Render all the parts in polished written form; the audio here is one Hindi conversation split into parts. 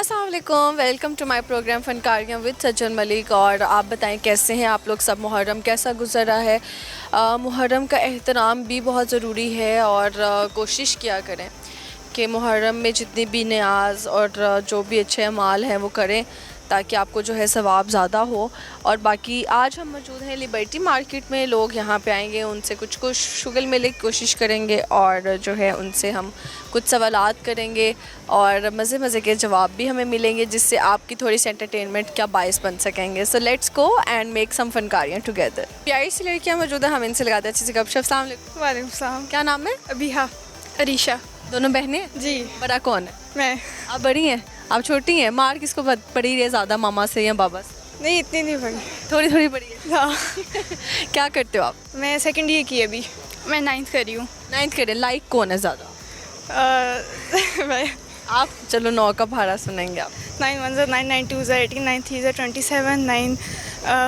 अस्सलाम वालेकुम, वेलकम टू माय प्रोग्राम फ़नकारियाँ विद सज्जन मलिक। और आप बताएं कैसे हैं आप लोग सब, मुहर्रम कैसा गुजरा है। मुहर्रम का एहतराम भी बहुत ज़रूरी है और कोशिश किया करें कि मुहर्रम में जितनी भी नियाज़ और जो भी अच्छे अमाल हैं वो करें ताकि आपको जो है सवाब ज़्यादा हो। और बाकी आज हम मौजूद हैं लिबर्टी मार्केट में, लोग यहाँ पे आएंगे, उनसे कुछ शुगल मिलने की कोशिश करेंगे और जो है उनसे हम कुछ सवालात करेंगे और मज़े के जवाब भी हमें मिलेंगे जिससे आपकी थोड़ी सी एंटरटेनमेंट का बायस बन सकेंगे। So let's go and make some फ़नकारियाँ टुगेदर। प्यारी सी लड़कियाँ मौजूद हैं, हम इनसे लगाते हैं अच्छी सी गपशप। अस्सलाम वालेकुम। वालेकुम सलाम। क्या नाम है? अबीहा। अरीशा। दोनों बहनें? जी। बड़ा कौन है? मैं। आप बड़ी हैं, आप छोटी हैं। मार किसको पड़ी है ज़्यादा, मामा से या बाबा से? नहीं, इतनी नहीं पढ़ी। थोड़ी बड़ी है। हाँ। क्या करते हो आप? मैं सेकंड ईयर की अभी। मैं 9th कर रही हूँ। 9th करें। लाइक कौन है ज़्यादा? मैं। आप चलो 9 का भाड़ा सुनेंगे आप। 9 1 9 9 2 18 9 3 27 9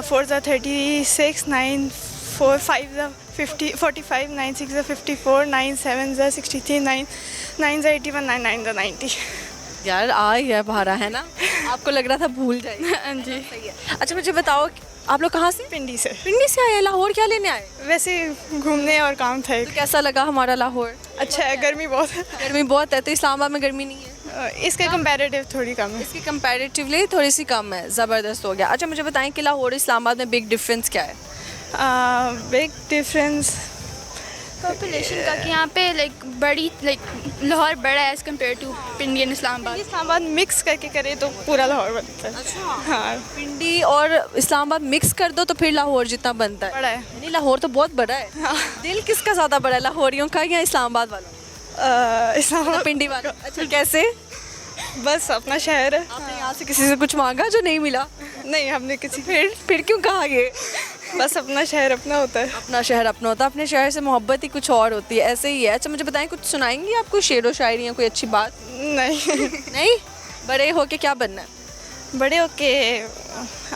4 36 9 4 5 50 45 9 6 54 9 7 63 9 9 81 9 9 90। यार आ गया भाड़ा, है ना? आपको लग रहा था भूल जाएगी। हाँ जी। सही है। अच्छा मुझे बताओ, आप लोग कहाँ से? पिंडी से। पिंडी से आए हैं? लाहौर क्या लेने आए? वैसे घूमने और काम था एक। तो कैसा लगा हमारा लाहौर? अच्छा है, गर्मी बहुत है। गर्मी बहुत है, तो इस्लामाबाद में गर्मी नहीं है? इसके कंपैरेटिव थोड़ी कम है। इसकी कंपैरेटिवली थोड़ी सी कम है। ज़बरदस्त हो गया। अच्छा मुझे बताएं कि लाहौर इस्लामाबाद में बिग डिफरेंस क्या है? बिग डिफरेंस पॉपुलेशन का कि यहाँ पे लाहौर बड़ा है as compared to Pindi and Islamabad. Islamabad mix करके करे तो पूरा लाहौर बनता है। अच्छा। हाँ, पिंडी और इस्लामाबाद मिक्स कर दो तो फिर लाहौर जितना बनता है। बड़ा है। नहीं, लाहौर तो बहुत बड़ा है। हाँ। दिल किसका ज़्यादा बड़ा है, लाहौरियों का या इस्लामाबाद वाला? इस्लामाबाद पिंडी वाला। अच्छा कैसे? बस अपना शहर है। आपने यहाँ से किसी से कुछ मांगा जो नहीं मिला? नहीं, हमने किसी फिर क्यों कहा ये? बस अपना शहर अपना होता है। अपना शहर अपना होता है, अपने शहर से मोहब्बत ही कुछ और होती है, ऐसे ही है। अच्छा मुझे बताएं, कुछ सुनाएंगी आप कोई शेरो शायरी या कोई अच्छी बात? नहीं। नहीं? बड़े होके क्या बनना है? बड़े होके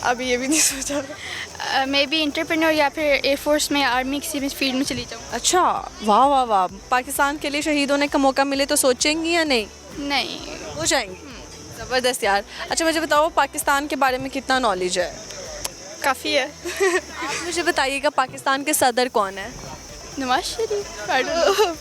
अभी ये भी नहीं सोचा। मे बी एंटरप्रेन्योर या फिर एयरफोर्स में, आर्मी किसी भी फील्ड में चली जाऊँ। अच्छा, वाह वाह वाह। पाकिस्तान के लिए शहीद होने का मौका मिले तो सोचेंगी या नहीं? नहीं। हो जाएंगी। ज़बरदस्त यार। अच्छा मुझे बताओ, पाकिस्तान के बारे में कितना नॉलेज है? काफ़ी है। आप मुझे बताइएगा, पाकिस्तान के सदर कौन है? नवाज शरीफ।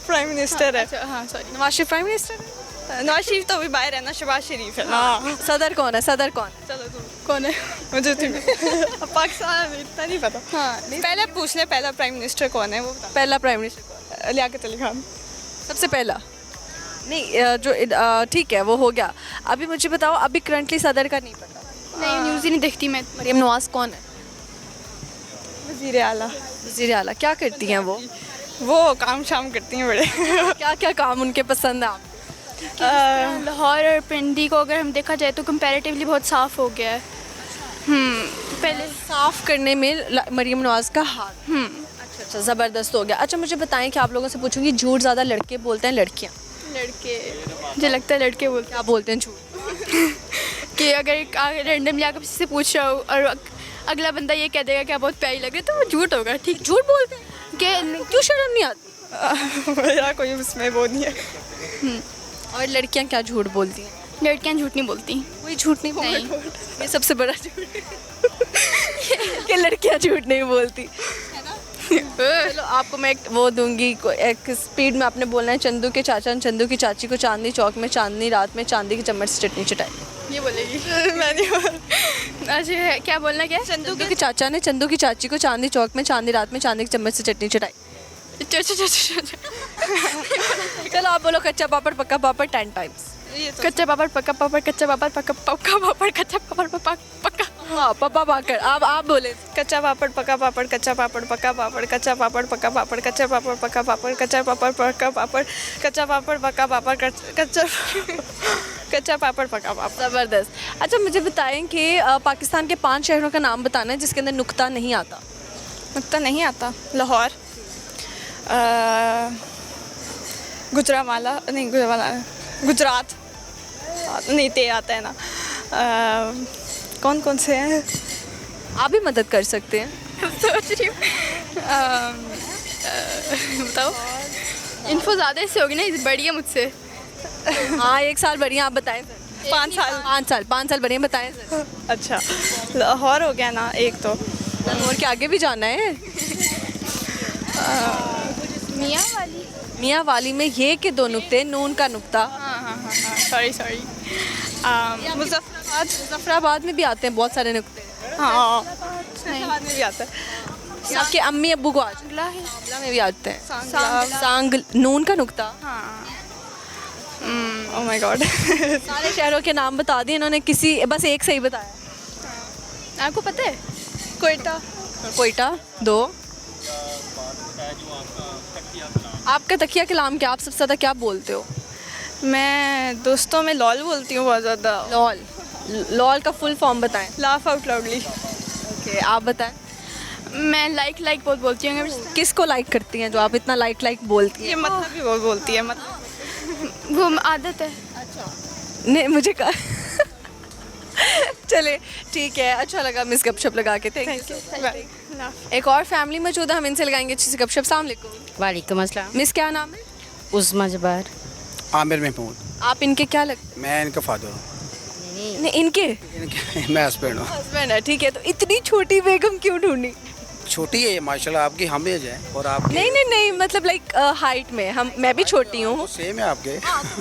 प्राइम मिनिस्टर है। अच्छा हाँ sorry. Nawaz Sharif prime minister है? नवाज शरीफ तो अभी बाहर है ना, शहबाज शरीफ है ना। सदर कौन है? सदर कौन है? चलो तुम। कौन है? मुझे पाकिस्तान में इतना नहीं पता। हाँ पहले पूछ ले, पहला प्राइम मिनिस्टर कौन है वो बता। पहला प्राइम मिनिस्टर लियाकत अली खान। सबसे पहला? नहीं, जो ठीक है वो हो गया। अभी मुझे बताओ, अभी करंटली सदर का नहीं पता? नहीं, न्यूज़ ही नहीं देखती मैं। मरियम नवाज कौन है? वज़ीर आला। वज़ीर आला। क्या करती हैं वो? वो काम शाम करती हैं बड़े। क्या क्या काम उनके पसंद है आपको? लाहौर और पिंडी को अगर हम देखा जाए तो कंपैरेटिवली बहुत साफ़ हो गया है। पहले साफ़ करने में मरियम नवाज का हाथ। अच्छा, ज़बरदस्त हो गया। अच्छा मुझे बताएं कि आप लोगों से पूछूंगी, झूठ ज़्यादा लड़के बोलते हैं लड़कियाँ? लड़के, मुझे लगता है लड़के बोलते क्या बोलते हैं झूठ? हैं कि अगर रैंडमली आकर किसी से पूछ रहा हो और अगला बंदा ये कह देगा कि आप बहुत प्यारी लग रही है तो वो झूठ होगा। ठीक, झूठ बोलते हैं? कि क्यों शर्म नहीं आती? मेरा कोई उसमें वो नहीं है। और लड़कियाँ क्या झूठ बोलती हैं? लड़कियाँ झूठ नहीं बोलती। कोई झूठ नहीं नहीं। बोलती। ये सबसे बड़ा झूठ है कि लड़कियाँ झूठ नहीं बोलती। चलो आपको मैं एक वो दूंगी, एक स्पीड में आपने बोलना है, चंदू के चाचा ने चंदू की चाची को चांदनी चौक में चांदनी रात में चांदी की चम्मच से चटनी चटाई। ये बोलेगी। मैं नहीं। अच्छा क्या बोलना क्या है? चंदू के चाचा ने चंदू की चाची को चांदनी चौक में चांदनी रात में चांदी की चम्मच से चटनी चटाई। चलो आप बोलो, कच्चा पापड़ पक्का पापड़ 10 टाइम्स। कच्चा पापड़ पक्का पापड़, कच्चा पापड़ पक्का पक्का पापड़, कच्चा पापड़ पक्का। हाँ पप्पा पाकड़। आप बोले। कच्चा पापड़ पका पापड़, कच्चा पापड़ पका पापड़, कच्चा पापड़ पका पापड़, कच्चा पापड़ पका पापड़, कच्चा पापड़ पका पापड़, कच्चा पापड़ पका पापड़, कच्चा पापड़ पका पापड़। ज़बरदस्त। अच्छा मुझे बताएं कि पाकिस्तान के 5 शहरों का नाम बताना है जिसके अंदर नुक्ता नहीं आता। नुक्ता नहीं आता? लाहौर, गुजरावाला नहीं, गुजरात नहीं, ते आता है ना। कौन कौन से हैं? आप भी मदद कर सकते हैं। सोच रही हूँ। बताओ, इन्फो ज़्यादा इससे होगी ना, बड़ी है मुझसे। हाँ 1 साल बढ़िया। आप बताएं फिर। 5 साल। 5 साल बने, बताएं सर। अच्छा, लाहौर हो गया ना एक तो। लाहौर के आगे भी जाना है? मियाँ वाली। मियाँ वाली में ये के 2 नुक्ते, नून का नुक्ता। हाँ, सॉरी। मुजफ्फराबाद में भी आते हैं बहुत सारे नुक्ते। हाँ, मुजफ्फराबाद में भी आता है। आपके अम्मी अब्बू को आज सांगला में भी आते हैं। सांग नून का नुक्ता। Oh my God. सारे शहरों के नाम बता दिए इन्होंने, किसी बस एक सही बताया। आपको पता है? कोयटा 2। आपका तकिया कलाम क्या, आप सबसे ज़्यादा क्या बोलते हो? मैं दोस्तों में लॉल बोलती हूँ बहुत ज़्यादा। लॉल का फुल फॉर्म बताएं। Laugh out loudly. ओके, आप बताएं। मैं लाइक बहुत बोलती हूँ। किसको लाइक करती हैं जो आप इतना लाइक बोलती हैं? ये मतलब भी बहुत बोलती है, मतलब वो आदत है। नहीं, मुझे कहा चले ठीक है, अच्छा लगा मिस गपशप लगा के। Thank you. एक और फैमिली मौजूद है, हम इनसे लगाएंगे अच्छी सी गपशप। अस्सलाम वालेकुम। वालेकुम अस्सलाम। मिस क्या नाम है? उस्मा जबार। आमिर महमूद। आप इनके क्या लगते मैं इनका फादर हूँ। हैं? नहीं, इनके मैं हस्बैंड हूँ। हस्बैंड है, ठीक है। तो इतनी छोटी बेगम क्यों ढूंढी? छोटी है ये माशाल्लाह, आपकी हम एज है और आपकी नहीं, मतलब लाइक हाइट में मैं भी छोटी हूँ। सेम है आपके।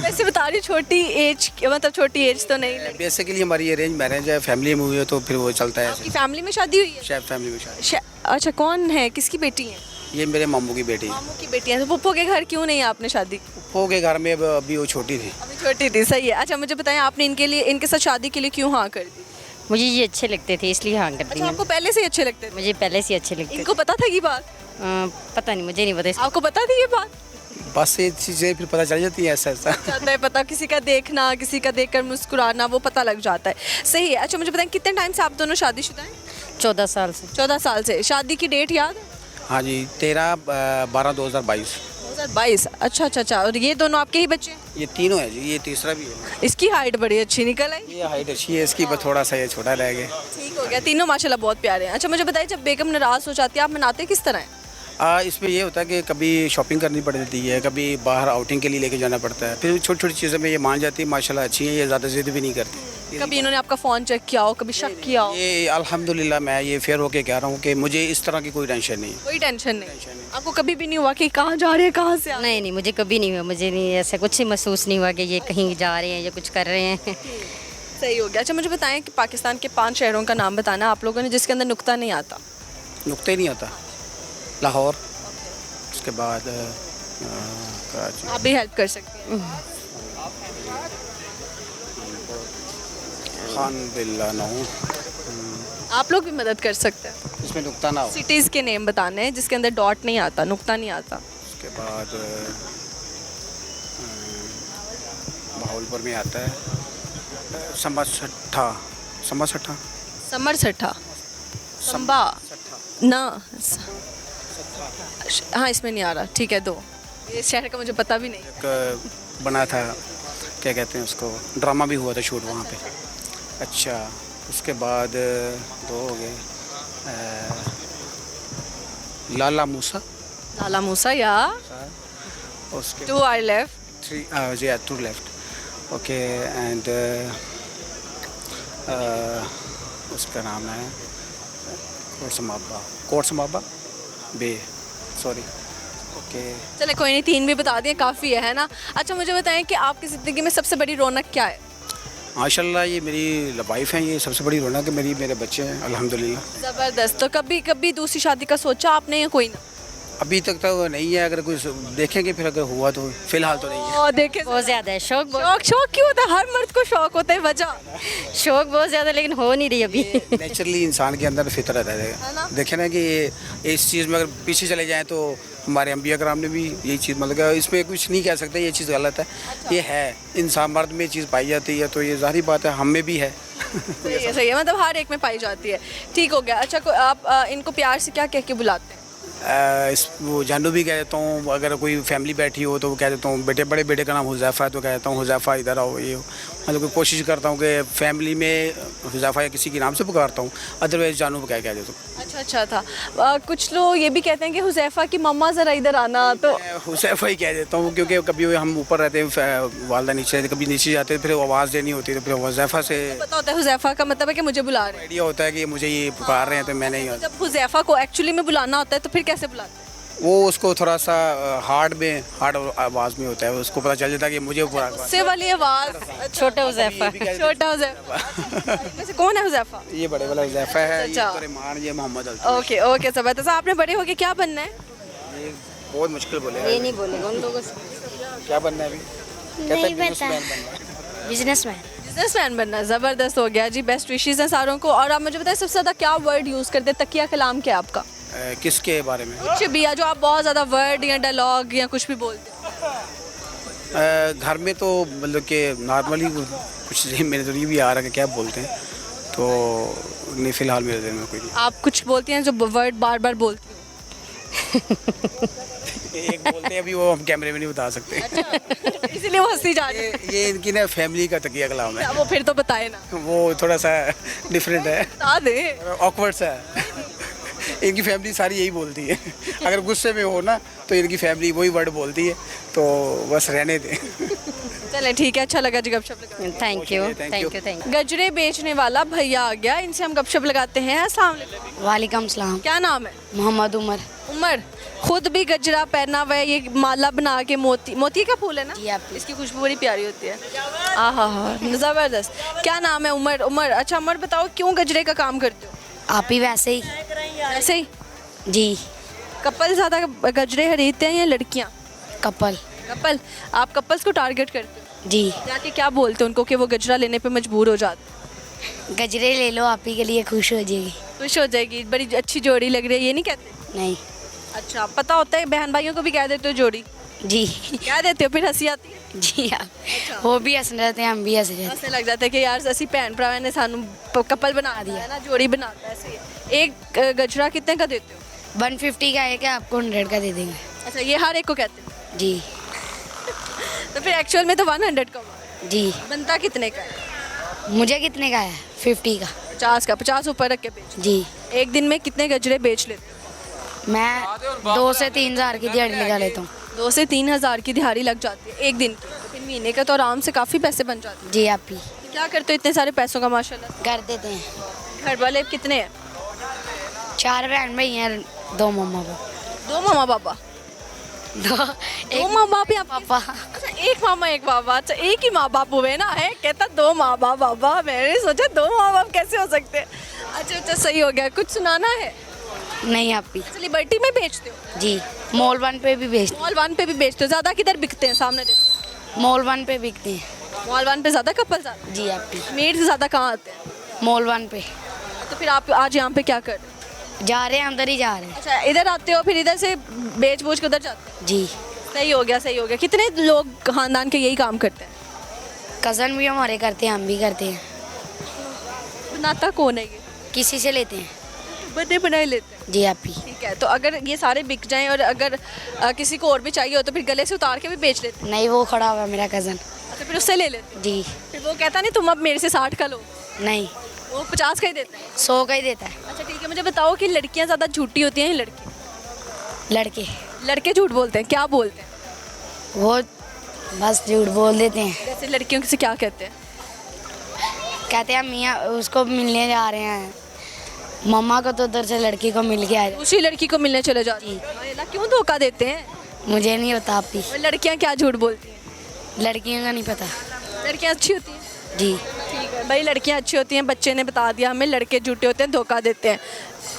वैसे बता रही छोटी एज, मतलब छोटी एज तो नहीं लगी। बेसिकली हमारी अरेंज मैरिज है, फैमिली में हुई है तो फिर वो चलता है आपकी ऐसे। फैमिली में शादी हुई है? शायद फैमिली में शायद। अच्छा, कौन है, किसकी बेटी है? ये मेरे मामू की बेटी है। मामू की बेटी है। तो पुप्पो के घर क्यों नहीं आपने शादी? पुप्पो के घर में अभी वो छोटी थी। अभी छोटी थी, सही है। अच्छा मुझे बताएं, आपने इनके साथ शादी के लिए क्यों हाँ कर दी? मुझे ये अच्छे लगते थे इसलिए हाँ कर दी अच्छा, मैंने। आपको पहले से ही अच्छे लगते थे? मुझे पहले से अच्छे लगते इनको पता था ये बात? थे। पता नहीं, मुझे नहीं पता इसका। आपको पता थी ये बात? बस ये चीज़ें फिर पता चल जाती है ऐसा ऐसा। जाता है पता, किसी का देखना, किसी का देखकर मुस्कुराना, वो पता लग जाता है। सही है। अच्छा मुझे बताएं, कितने टाइम से आप दोनों शादीशुदा हैं? 14 साल से। 14 साल से। शादी की डेट याद है? हाँ जी, 13/12/2022। 2022। अच्छा। और ये दोनों आपके ही बच्चे हैं? ये तीनों है जी, ये तीसरा भी है। इसकी हाइट बड़ी अच्छी निकल आई। ये हाइट अच्छी है इसकी, बस थोड़ा सा ये छोटा रह गया। ठीक हो गया। तीनों माशाल्लाह बहुत प्यारे हैं। अच्छा मुझे बताइए, जब बेगम नाराज़ हो जाती है आप मनाते किस तरह हैं? इसमें ये होता है कि कभी शॉपिंग करनी पड़ जाती है, कभी बाहर आउटिंग के लिए लेके जाना पड़ता है, फिर छोटी छोटी चीज़ों में ये मान जाती है, माशाल्लाह अच्छी है, ये ज़्यादा जिद भी नहीं करती। कभी इन्होंने आपका फ़ोन चेक किया हो, कभी शक किया हो? ये अल्हम्दुलिल्लाह मैं ये फेयर होके कह रहा हूँ कि मुझे इस तरह की कोई टेंशन नहीं है। कोई टेंशन नहीं। आपको कभी भी नहीं हुआ कि कहाँ जा रहे हैं, कहाँ से आ रहे नहीं, मुझे कभी नहीं हुआ। मुझे नहीं ऐसा कुछ महसूस नहीं हुआ कि ये कहीं जा रहे हैं या कुछ कर रहे हैं। हैं? सही हो गया। अच्छा मुझे बताएं कि पाकिस्तान के 5 शहरों का नाम बताना आप लोगों ने जिसके अंदर नुक्ता नहीं आता। नुक्ते नहीं आता। लाहौर, उसके बाद कराची। आप भी हेल्प कर सकते हैं। खान बिल्ला ना हो, आप लोग भी मदद कर सकते हैं। इसमें नुक्ता ना हो। सिटीज़ के नेम बताने हैं जिसके अंदर डॉट नहीं आता, नुक्ता नहीं आता। उसके बाद भावलपुर में आता है समरसट्ठा। समरसट्ठा, संबा ना। हाँ, इसमें नहीं आ रहा। ठीक है, 2। ये शहर का मुझे पता भी नहीं। एक बना था, क्या कहते हैं उसको, ड्रामा भी हुआ था शूट वहाँ पे। अच्छा, उसके बाद 2 हो गए। लाला मूसा। लाला मूसा या उसके 2 are left. 2 left. Okay, and उसका नाम है कोटसमाबा बे, सॉरी। ओके, चले कोई नहीं, 3 भी बता दिए, काफ़ी है ना। अच्छा मुझे बताएं कि आपकी ज़िंदगी में सबसे बड़ी रौनक क्या है? माशाल्लाह ये मेरी वाइफ है, ये सबसे बड़ी रौनक है मेरे बच्चे हैं अल्हम्दुलिल्लाह। ज़बरदस्त। तो कभी दूसरी शादी का सोचा आपने या कोई ना? अभी तक तो नहीं है, अगर कुछ देखेंगे फिर अगर हुआ तो, फिलहाल तो नहीं है। ओ देखे, बहुत ज़्यादा है शौक। शौक क्यों होता है? हर मर्द को शौक होता है, वजह शौक बहुत ज़्यादा, लेकिन हो नहीं रही अभी। नेचुरली इंसान के अंदर फितरत है। देखे ना कि इस चीज़ में अगर पीछे चले जाएं तो हमारे अंबिया कराम ने भी यही चीज़, मतलब इसमें कुछ नहीं कह सकते ये चीज़ गलत है। ये है, इंसान मर्द में चीज़ पाई जाती है तो ये जाहिर बात है हम में भी है। सही है, मतलब हर एक में पाई जाती है। ठीक हो गया। अच्छा आप इनको प्यार से क्या कह के बुलाते हैं? वो जानू भी कह देता हूँ, अगर कोई फैमिली बैठी हो तो वो कह देता हूँ, बेटे बड़े बेटे का नाम हुज़ैफ़ा है तो कह देता हूँ हुज़ैफ़ा इधर आओ, ये मतलब कोशिश करता हूँ कि फैमिली में हुज़ैफ़ा या किसी के नाम से पुकारता हूँ, अदरवाइज़ जानू को क्या कह देता हूँ। अच्छा था। कुछ लोग ये भी कहते हैं कि हुज़ैफ़ा की मम्मा ज़रा इधर आना, तो मैं हुज़ैफ़ा ही कह देता हूँ क्योंकि कभी हम ऊपर रहते हैं, वालदा नीचे रहते, कभी नीचे जाते हैं, फिर आवाज़ देनी होती है, तो फिर हुज़ैफ़ा से पता होता है हुज़ैफ़ा का मतलब है कि मुझे बुला रहे हैं। आइडिया होता है कि मुझे ये पुकार रहे हैं, तो मैंने ही जब हुज़ैफ़ा को एक्चुअली में बुलाना होता है तो फिर कैसे बुलाते हैं? वो उसको थोड़ा सा हार्ड आवाज़ में होता है, उसको पता चल जाता है कि मुझे पुकार। गुस्से वाली आवाज़। छोटा हुज़ैफ़ा। छोटा हुज़ैफ़ा। वैसे कौन है हुज़ैफ़ा? ये बड़े वाला हुज़ैफ़ा है, ये अच्छा। तो रहमान, ये मोहम्मद अल्ताफ़। ओके ओके ज़बरदस्त। तो आपने बड़े होके क्या बनना है? ये बहुत मुश्किल बोलेगा। ये नहीं बोलेगा उन लोगों से। क्या बनना है अभी? कहता है बिजनेसमैन बनना है। बिजनेसमैन। बिजनेसमैन बनना है। ज़बरदस्त हो गया जी। बेस्ट विशेज़ हैं सारों को। और आप मुझे बताएं सबसे ज़्यादा क्या वर्ड यूज़ करते हैं? तकिया कलाम क्या है आपका? किसके बारे में? कुछ भी, या जो आप बहुत ज़्यादा वर्ड या डायलॉग या कुछ भी बोलते हैं। घर में तो मतलब कि नॉर्मली कुछ मेरे तो ये भी आ रहा है कि क्या बोलते हैं, तो नहीं फ़िलहाल मेरे दिल में कोई नहीं। आप कुछ बोलती हैं जो वर्ड बार बार बोलती एक बोलते हैं, अभी वो हम कैमरे में नहीं बता सकते। हैं इसीलिए वो हंसी जा रही है। ये इनकी ना फैमिली का तकिया कलाम है, वो फिर तो बताए ना, वो थोड़ा सा डिफरेंट है, बता दे। ऑकवर्ड सा है। इनकी फैमिली सारी यही बोलती है, अगर गुस्से में हो ना तो इनकी फैमिली वही वर्ड बोलती है, तो बस रहने दें। चले ठीक है, अच्छा लगा जी गपशप लगा। Thank you Thank you. Thank you thank गजरे बेचने वाला भैया आ गया, इनसे हम गपशप लगाते हैं। अस्सलाम वालेकुम। यू। वालेकुम सलाम। क्या नाम है? मोहम्मद उमर। उमर, खुद भी गजरा पहना हुआ है, ये माला बना के मोती का फूल है ना? जी, आप- इसकी खुशबू बड़ी प्यारी होती है। हाँ, ज़बरदस्त। क्या नाम है? उमर। उमर, अच्छा उमर बताओ क्यों गजरे का काम करते हो? आप ही वैसे ही। ऐसे ही। जी। कपल ज़्यादा गजरे खरीदते हैं या लड़कियाँ? कपल। कपल। आप कपल्स को टारगेट करते हो, जी। जाके क्या बोलते हो उनको कि वो गजरा लेने पे मजबूर हो जाते? गजरे ले लो, आप ही के लिए खुश हो जाएगी। खुश हो जाएगी, बड़ी अच्छी जोड़ी लग रही है, ये नहीं कहते? नहीं। अच्छा, पता होता है बहन भाइयों को भी कह देते हो जोड़ी? जी। कह देते हो, फिर हंसी आती है? जी आप वो भी हंस रहे थे, हम भी हंस रहे थे। ऐसे लग जाता है कि यार असी भैन भरा ने सानू कपल बना दिया है ना, जोड़ी बनाता है ऐसे ही। एक गजरा कितने का देते हो? 150 का है, क्या आपको 100 का दे देंगे। अच्छा, ये हर एक को कहते हो? जी। तो फिर एक्चुअल में तो 100 का हुआ। जी। बनता कितने का है? मुझे कितने का है? 50 का। 50 का। 50 ऊपर रख के बेच। जी। एक दिन में कितने गजरे बेच लेते हो? मैं 2 से 3 हज़ार की दिहाड़ी लगा लेता हूँ। 2 से 3 हज़ार की दिहाड़ी लग जाती है एक दिन की, तो फिर महीने का तो आराम से काफ़ी पैसे बन जाते हैं। जी आप ही। क्या करते हो इतने सारे पैसों का माशाल्लाह? कर देते हैं। घर वाले कितने हैं? 4 बहन भाई हैं, 2 मम्मा पापा। 2 मामा पापा। 2 दो माँ बाप या पापा। अच्छा, एक मामा एक पापा। अच्छा, एक ही माँ बाप हुए ना? है कहता 2 माँ बाप पापा, मैंने सोचा 2 माँ बाप कैसे हो सकते हैं। अच्छा, सही हो गया। कुछ सुनाना है? नहीं आप ही। अच्छा, लिबर्टी में बेचते हो? जी। मॉल 1 पे भी बेचते। मॉल 1 पे भी बेचते हो? ज़्यादा किधर बिकते हैं? सामने देखो। मॉल 1 पे बिकते हैं। मॉल 1 पे ज़्यादा कपल ज़्यादा? जी आप ही। मेड से ज़्यादा कहाँ आते हैं? मॉल 1 पे। तो फिर आप आज यहाँ पे क्या कर रहे हो? जा रहे हैं, अंदर ही जा रहे हैं। अच्छा, इधर आते हो, फिर इधर से बेच बूझ के उधर जाते हो? जी। सही हो गया, सही हो गया। कितने लोग खानदान के यही काम करते हैं? कज़न भी हमारे करते हैं, हम भी करते हैं। बनाता कौन है ये? किसी से लेते हैं। बने बनाए लेते हैं। जी आप ही। ठीक है, तो अगर ये सारे बिक जाएं और अगर किसी को और भी चाहिए हो तो फिर गले से उतार के भी बेच लेते हैं? नहीं, वो खड़ा हुआ है मेरा कज़न। अच्छा, फिर उससे ले लेते हैं? जी। फिर वो कहता नहीं तुम अब मेरे से 60 का लो, नहीं, वो 50 का ही देता है? 100 का ही देता है। अच्छा ठीक है, मुझे बताओ कि लड़कियां ज़्यादा झूठी होती हैं या लड़के? लड़के। लड़के झूठ बोलते हैं, क्या बोलते हैं? वो बस झूठ बोल देते हैं। जैसे लड़कियों से क्या कहते हैं? कहते हैं मियाँ उसको मिलने जा रहे हैं, मम्मा को तो उधर से लड़की को मिल के आ जाए। दूसरी लड़की को मिलने चले जाते हैं? हाय अल्लाह, क्यों धोखा देते हैं? मुझे नहीं होता आप ही। और लड़कियां क्या झूठ बोलती हैं? लड़कियों का नहीं पता। लड़कियां अच्छी होती हैं? जी। ठीक है भाई, लड़कियां अच्छी होती हैं, बच्चे ने बता दिया हमें। लड़के झूठे होते हैं, धोखा देते हैं।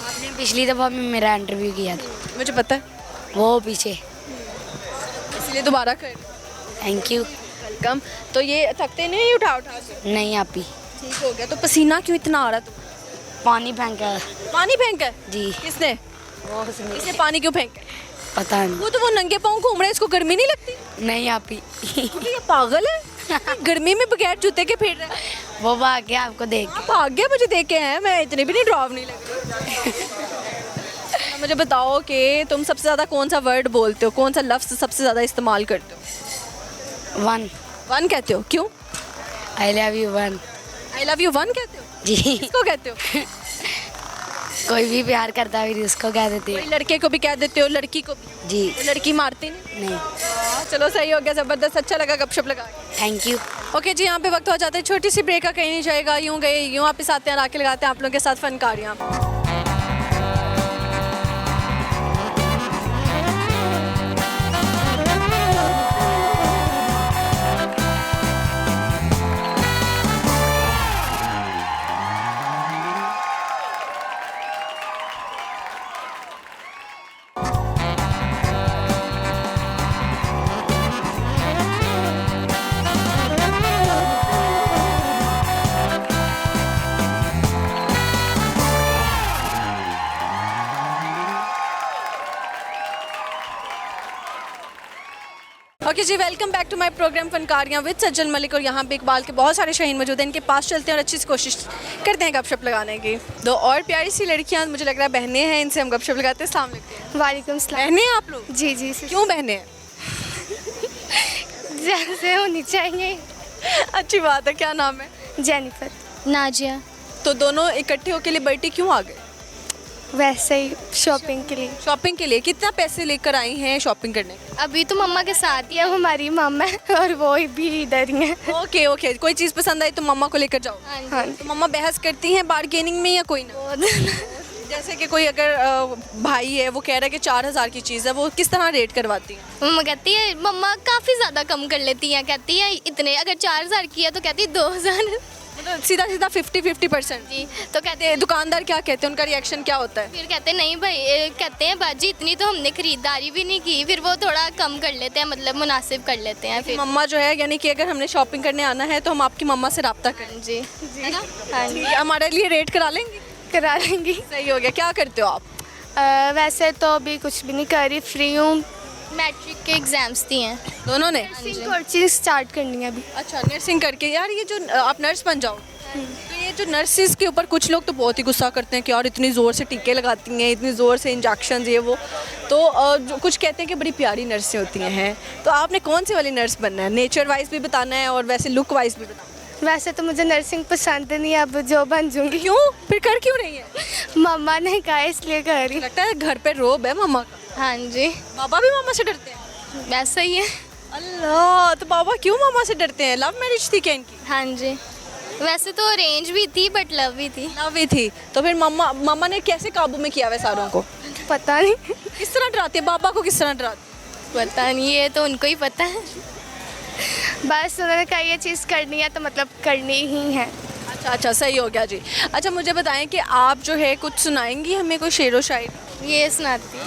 आपने पिछली दफ़ा भी मेरा इंटरव्यू किया था। मुझे पता है, वो पीछे। इसलिए दोबारा कर। Thank you. वेलकम। तो ये थकते नहीं उठा उठा के? नहीं आप ही। ठीक हो गया। तो पसीना क्यों इतना आ रहा है तुम्हें? पानी फेंका। पानी फेंका है? जी। किसने? वो उसने- इसने पानी क्यों फेंका है? पता नहीं। वो तो वो नंगे पाँव घूम रहे हैं, इसको गर्मी नहीं लगती? नहीं आप ही। क्योंकि ये पागल है, गर्मी में बगैर जूते के फिर रहा है। वो भाग गया आपको देख के। भाग गया मुझे देख के हैं, मैं इतनी भी नहीं डरावनी लग रही। मुझे बताओ कि तुम सबसे ज़्यादा कौन सा वर्ड बोलते हो, कौन सा लफ्ज़ सबसे ज़्यादा इस्तेमाल करते हो? 1। 1 कहते हो, क्यों? I love you one. I love you one कहते हो? जी। किसको कहते हो? कोई भी प्यार करता है फिर उसको कह देती कोई है। लड़के को भी कह देते हो, लड़की को भी? जी। वो लड़की मारती नहीं? नहीं। चलो सही हो गया, ज़बरदस्त, अच्छा लगा गपशप लगा के। Thank you. ओके जी, यहाँ पे वक्त हो जाता है छोटी सी ब्रेक का, कहीं नहीं जाएगा, यूँ गए यूँ वापस आते हैं, आके लगाते हैं आप लोगों के साथ फनकारियाँ। ओके जी, welcome back to my program फनकारियाँ विद सज्जन मलिक। और यहाँ पे इकबाल के बहुत सारे शाहीन मौजूद हैं, इनके पास चलते हैं और अच्छी सी कोशिश करते हैं गपशप लगाने की। दो और प्यारी सी लड़कियाँ, मुझे लग रहा है बहनें हैं, इनसे हम गपशप लगाते हैं। अस्सलाम वालेकुम। वालेकुम सलाम। बहनें हैं आप लोग? जी जी। क्यों बहनें हैं? जैसे होनी चाहिए। अच्छी बात है। क्या नाम है? जेनिफर। नाजिया। तो दोनों इकट्ठे होके लिबर्टी क्यों आ गए? वैसे ही शॉपिंग के लिए। शॉपिंग के लिए? कितना पैसे लेकर आई हैं शॉपिंग करने? अभी तो मम्मा के साथ ही है, हमारी मामा है और वो भी इधर ही है। ओके ओके, कोई चीज़ पसंद आई तो मम्मा को लेकर जाओ। हाँ। तो मम्मा बहस करती हैं बार्गेनिंग में या कोई ना? जैसे कि कोई अगर भाई है, वो कह रहा है कि 4000 की चीज़ है, वो किस तरह रेट करवाती हैं? मम्मा कहती है, मम्मा काफ़ी ज़्यादा कम कर लेती हैं, कहती है इतने, अगर 4000 की है तो कहती है 2000। मतलब सीधा सीधा 50-50%? जी। तो कहते हैं, दुकानदार क्या कहते हैं, उनका रिएक्शन क्या होता है? फिर कहते हैं नहीं भाई, कहते हैं बाजी इतनी तो हमने खरीदारी भी नहीं की, फिर वो थोड़ा कम कर लेते हैं, मतलब मुनासिब कर लेते हैं फिर। मम्मा जो है, यानी कि अगर हमने शॉपिंग करने आना है तो हम आपकी मम्मा से रब्ता करें। जी है ना? हाँ जी, हमारे लिए रेट करा लेंगे? करा लेंगी। सही हो गया। क्या करते हो आप? वैसे तो अभी कुछ भी नहीं कर रही, फ्री हूँ। मैट्रिक के एग्ज़ाम्स दिए हैं दोनों ने? कोचिंग स्टार्ट करनी है अभी। अच्छा, नर्सिंग करके। यार ये जो आप नर्स बन जाओ, तो ये जो नर्सिस के ऊपर कुछ लोग तो बहुत ही गुस्सा करते हैं कि यार इतनी ज़ोर से टीके लगाती हैं, इतनी ज़ोर से इंजेक्शन ये वो, तो जो कुछ कहते हैं कि बड़ी प्यारी नर्सें होती हैं। तो आपने कौन सी वाली नर्स बनना है? नेचर वाइज भी बताना है और वैसे लुक वाइज भी बताना है? वैसे तो मुझे नर्सिंग पसंद नहीं है, अब जो बन जूंगी। क्यों? फिर कर क्यों रही है? मम्मा ने कहा इसलिए कर रही। लगता है घर पे रोब है मम्मा का। हाँ जी, बाबा भी मामा से डरते हैं? वैसा ही है। अल्लाह, तो बाबा क्यों मामा से डरते हैं? लव मैरिज थी क्या इनकी? हाँ जी, वैसे तो अरेंज भी थी बट लव भी थी। लव ही थी। तो फिर मम्मा ने कैसे काबू में किया हुआ सारों को? पता नहीं किस तरह डराती है? बाबा को किस तरह डराती? पता नहीं, ये तो उनको ही पता है। बस उन्होंने कहा ये चीज़ करनी है तो मतलब करनी ही है। अच्छा अच्छा, सही हो गया जी। अच्छा, मुझे बताएं कि आप जो है कुछ सुनाएंगी हमें, कोई शेरो शायरी? ये सुनाती।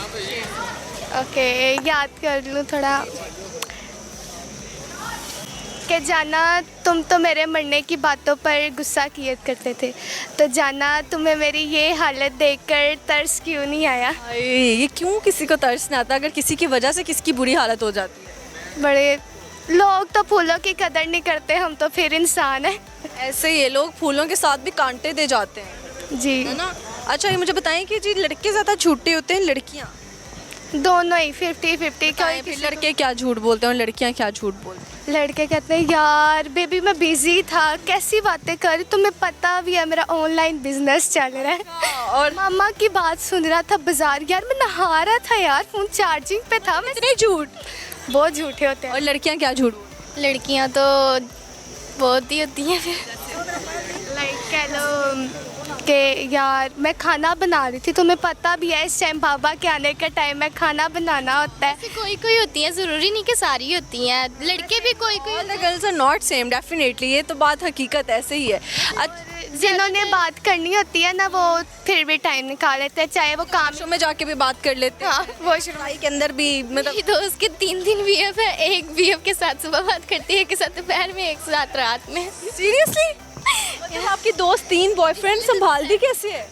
ओके, याद कर लूँ थोड़ा। कि जाना तुम तो मेरे मरने की बातों पर गुस्सा किया करते थे, तो जाना तुम्हें मेरी ये हालत देखकर तरस क्यों नहीं आया। ये क्यों किसी को तरस नहीं आता? अगर किसी की वजह से किसकी बुरी हालत हो जाती है? बड़े लोग तो फूलों की कदर नहीं करते, हम तो फिर इंसान हैं। ऐसे ये लोग फूलों के साथ भी कांटे दे जाते हैं, जी है ना? अच्छा, ये मुझे बताएं कि जी लड़के ज़्यादा झूठे होते हैं लड़कियाँ? दोनों ही 50-50। बताएं फिर, लड़के क्या झूठ बोलते हैं और लड़कियाँ क्या झूठ बोलती हैं? लड़के कहते हैं यार बेबी मैं बिजी था, कैसी बातें कर रही, तुम्हें पता भी है मेरा ऑनलाइन बिजनेस चल रहा है। और मामा की बात सुन रहा था बाजार, यार मैं नहा रहा था यार, फोन चार्जिंग पे था। मैं इतने झूठ? बहुत झूठे होते हैं। और लड़कियाँ क्या झूठ बोलती लड़कियां तो बहुत ही होती हैं फिर। लाइक कह लो कि यार मैं खाना बना रही थी, तुम्हें पता भी है इस टाइम बाबा के आने का टाइम है, खाना बनाना होता है। कोई कोई होती हैं, ज़रूरी नहीं कि सारी होती हैं, लड़के भी कोई कोई। हैं? Girls are not same, definitely, ये तो बात हकीकत ऐसे ही है। जिन्होंने बात करनी होती है ना, वो फिर भी टाइम निकाल लेते हैं, चाहे वो काम शो में जाके भी बात कर लेते हैं। हाँ, वो पढ़ाई के अंदर भी, मतलब मेरी दोस्त के 3 BF है, एक BF के साथ सुबह बात करती है, एक के साथ दोपहर में, एक साथ रात में। सीरियसली? मतलब आपकी दोस्त 3 बॉयफ्रेंड संभालती कैसे है?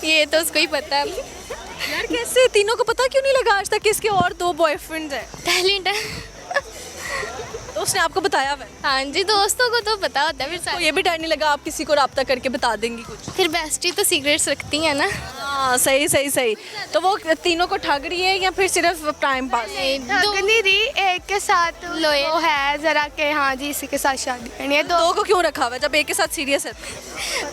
ये तो उसको ही पता है। यार कैसे? तीनों को पता क्यों नहीं लगा आज तक कि इसके और 2 बॉयफ्रेंड्स हैं? टैलेंट है। तो उसने आपको बताया हुआ है? हाँ जी, दोस्तों को तो पता होता है। फिर तो ये भी डर नहीं लगा आप किसी को राब्ता करके बता देंगी कुछ? फिर बेस्टी तो सीक्रेट्स रखती हैं ना। हाँ सही सही सही। तो वो तीनों को ठग रही है या फिर सिर्फ टाइम पास? ठग नहीं रही, एक के साथ Loyal। वो है ज़रा के हाँ जी इसी के साथ शादी करनी है, दो को क्यों रखा हुआ है जब एक के साथ सीरियस है?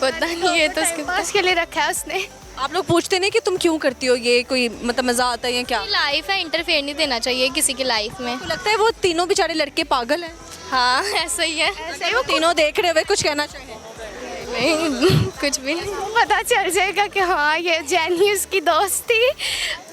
पता नहीं है तो उसके पास के लिए रखा है उसने। आप लोग पूछते नहीं कि तुम क्यों करती हो ये, कोई मतलब मजा आता है या क्या? लाइफ है, इंटरफेयर नहीं देना चाहिए किसी की लाइफ में। तो लगता है वो तीनों बेचारे लड़के पागल हैं। हाँ ऐसा ही है। ऐसे ही वो तीनों देख रहे हुए कुछ कहना चाहिए? नहीं कुछ भी नहीं। पता चल जाएगा कि हाँ ये जैनी उसकी दोस्त थी,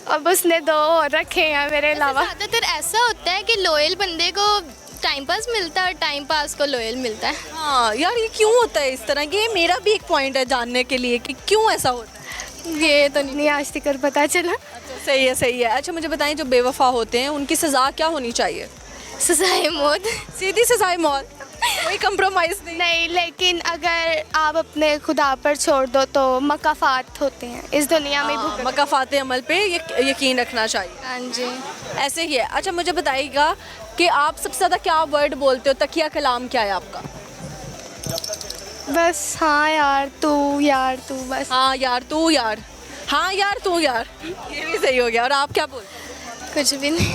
अब उसने दो और रखे हैं मेरे अलावा। ज़्यादातर ऐसा होता है कि लॉयल बंदे को टाइम पास मिलता है और टाइम पास को लॉयल मिलता है। हाँ यार ये क्यों होता है इस तरह? ये मेरा भी एक पॉइंट है जानने के लिए कि क्यों ऐसा होता है। ये तो नहीं। नहीं आज तक पता चला। सही है सही है। अच्छा मुझे बताएं, जो बेवफा होते हैं उनकी सज़ा क्या होनी चाहिए? सजाए मौत। सीधी सजाए मौत, कोई कंप्रोमाइज़ नहीं? नहीं, लेकिन अगर आप अपने खुदा पर छोड़ दो तो मकाफात होते हैं इस दुनिया में भुगत। मकाफात अमल पे यकीन रखना चाहिए। हाँ जी। ऐसे ही है। अच्छा मुझे बताइएगा कि आप सबसे ज़्यादा क्या वर्ड बोलते हो, तकिया कलाम क्या है आपका? बस हाँ यार तू बस। हाँ यार तू यार, हाँ यार तू यार, ये भी सही हो गया। और आप क्या बोलते हो? कुछ भी नहीं।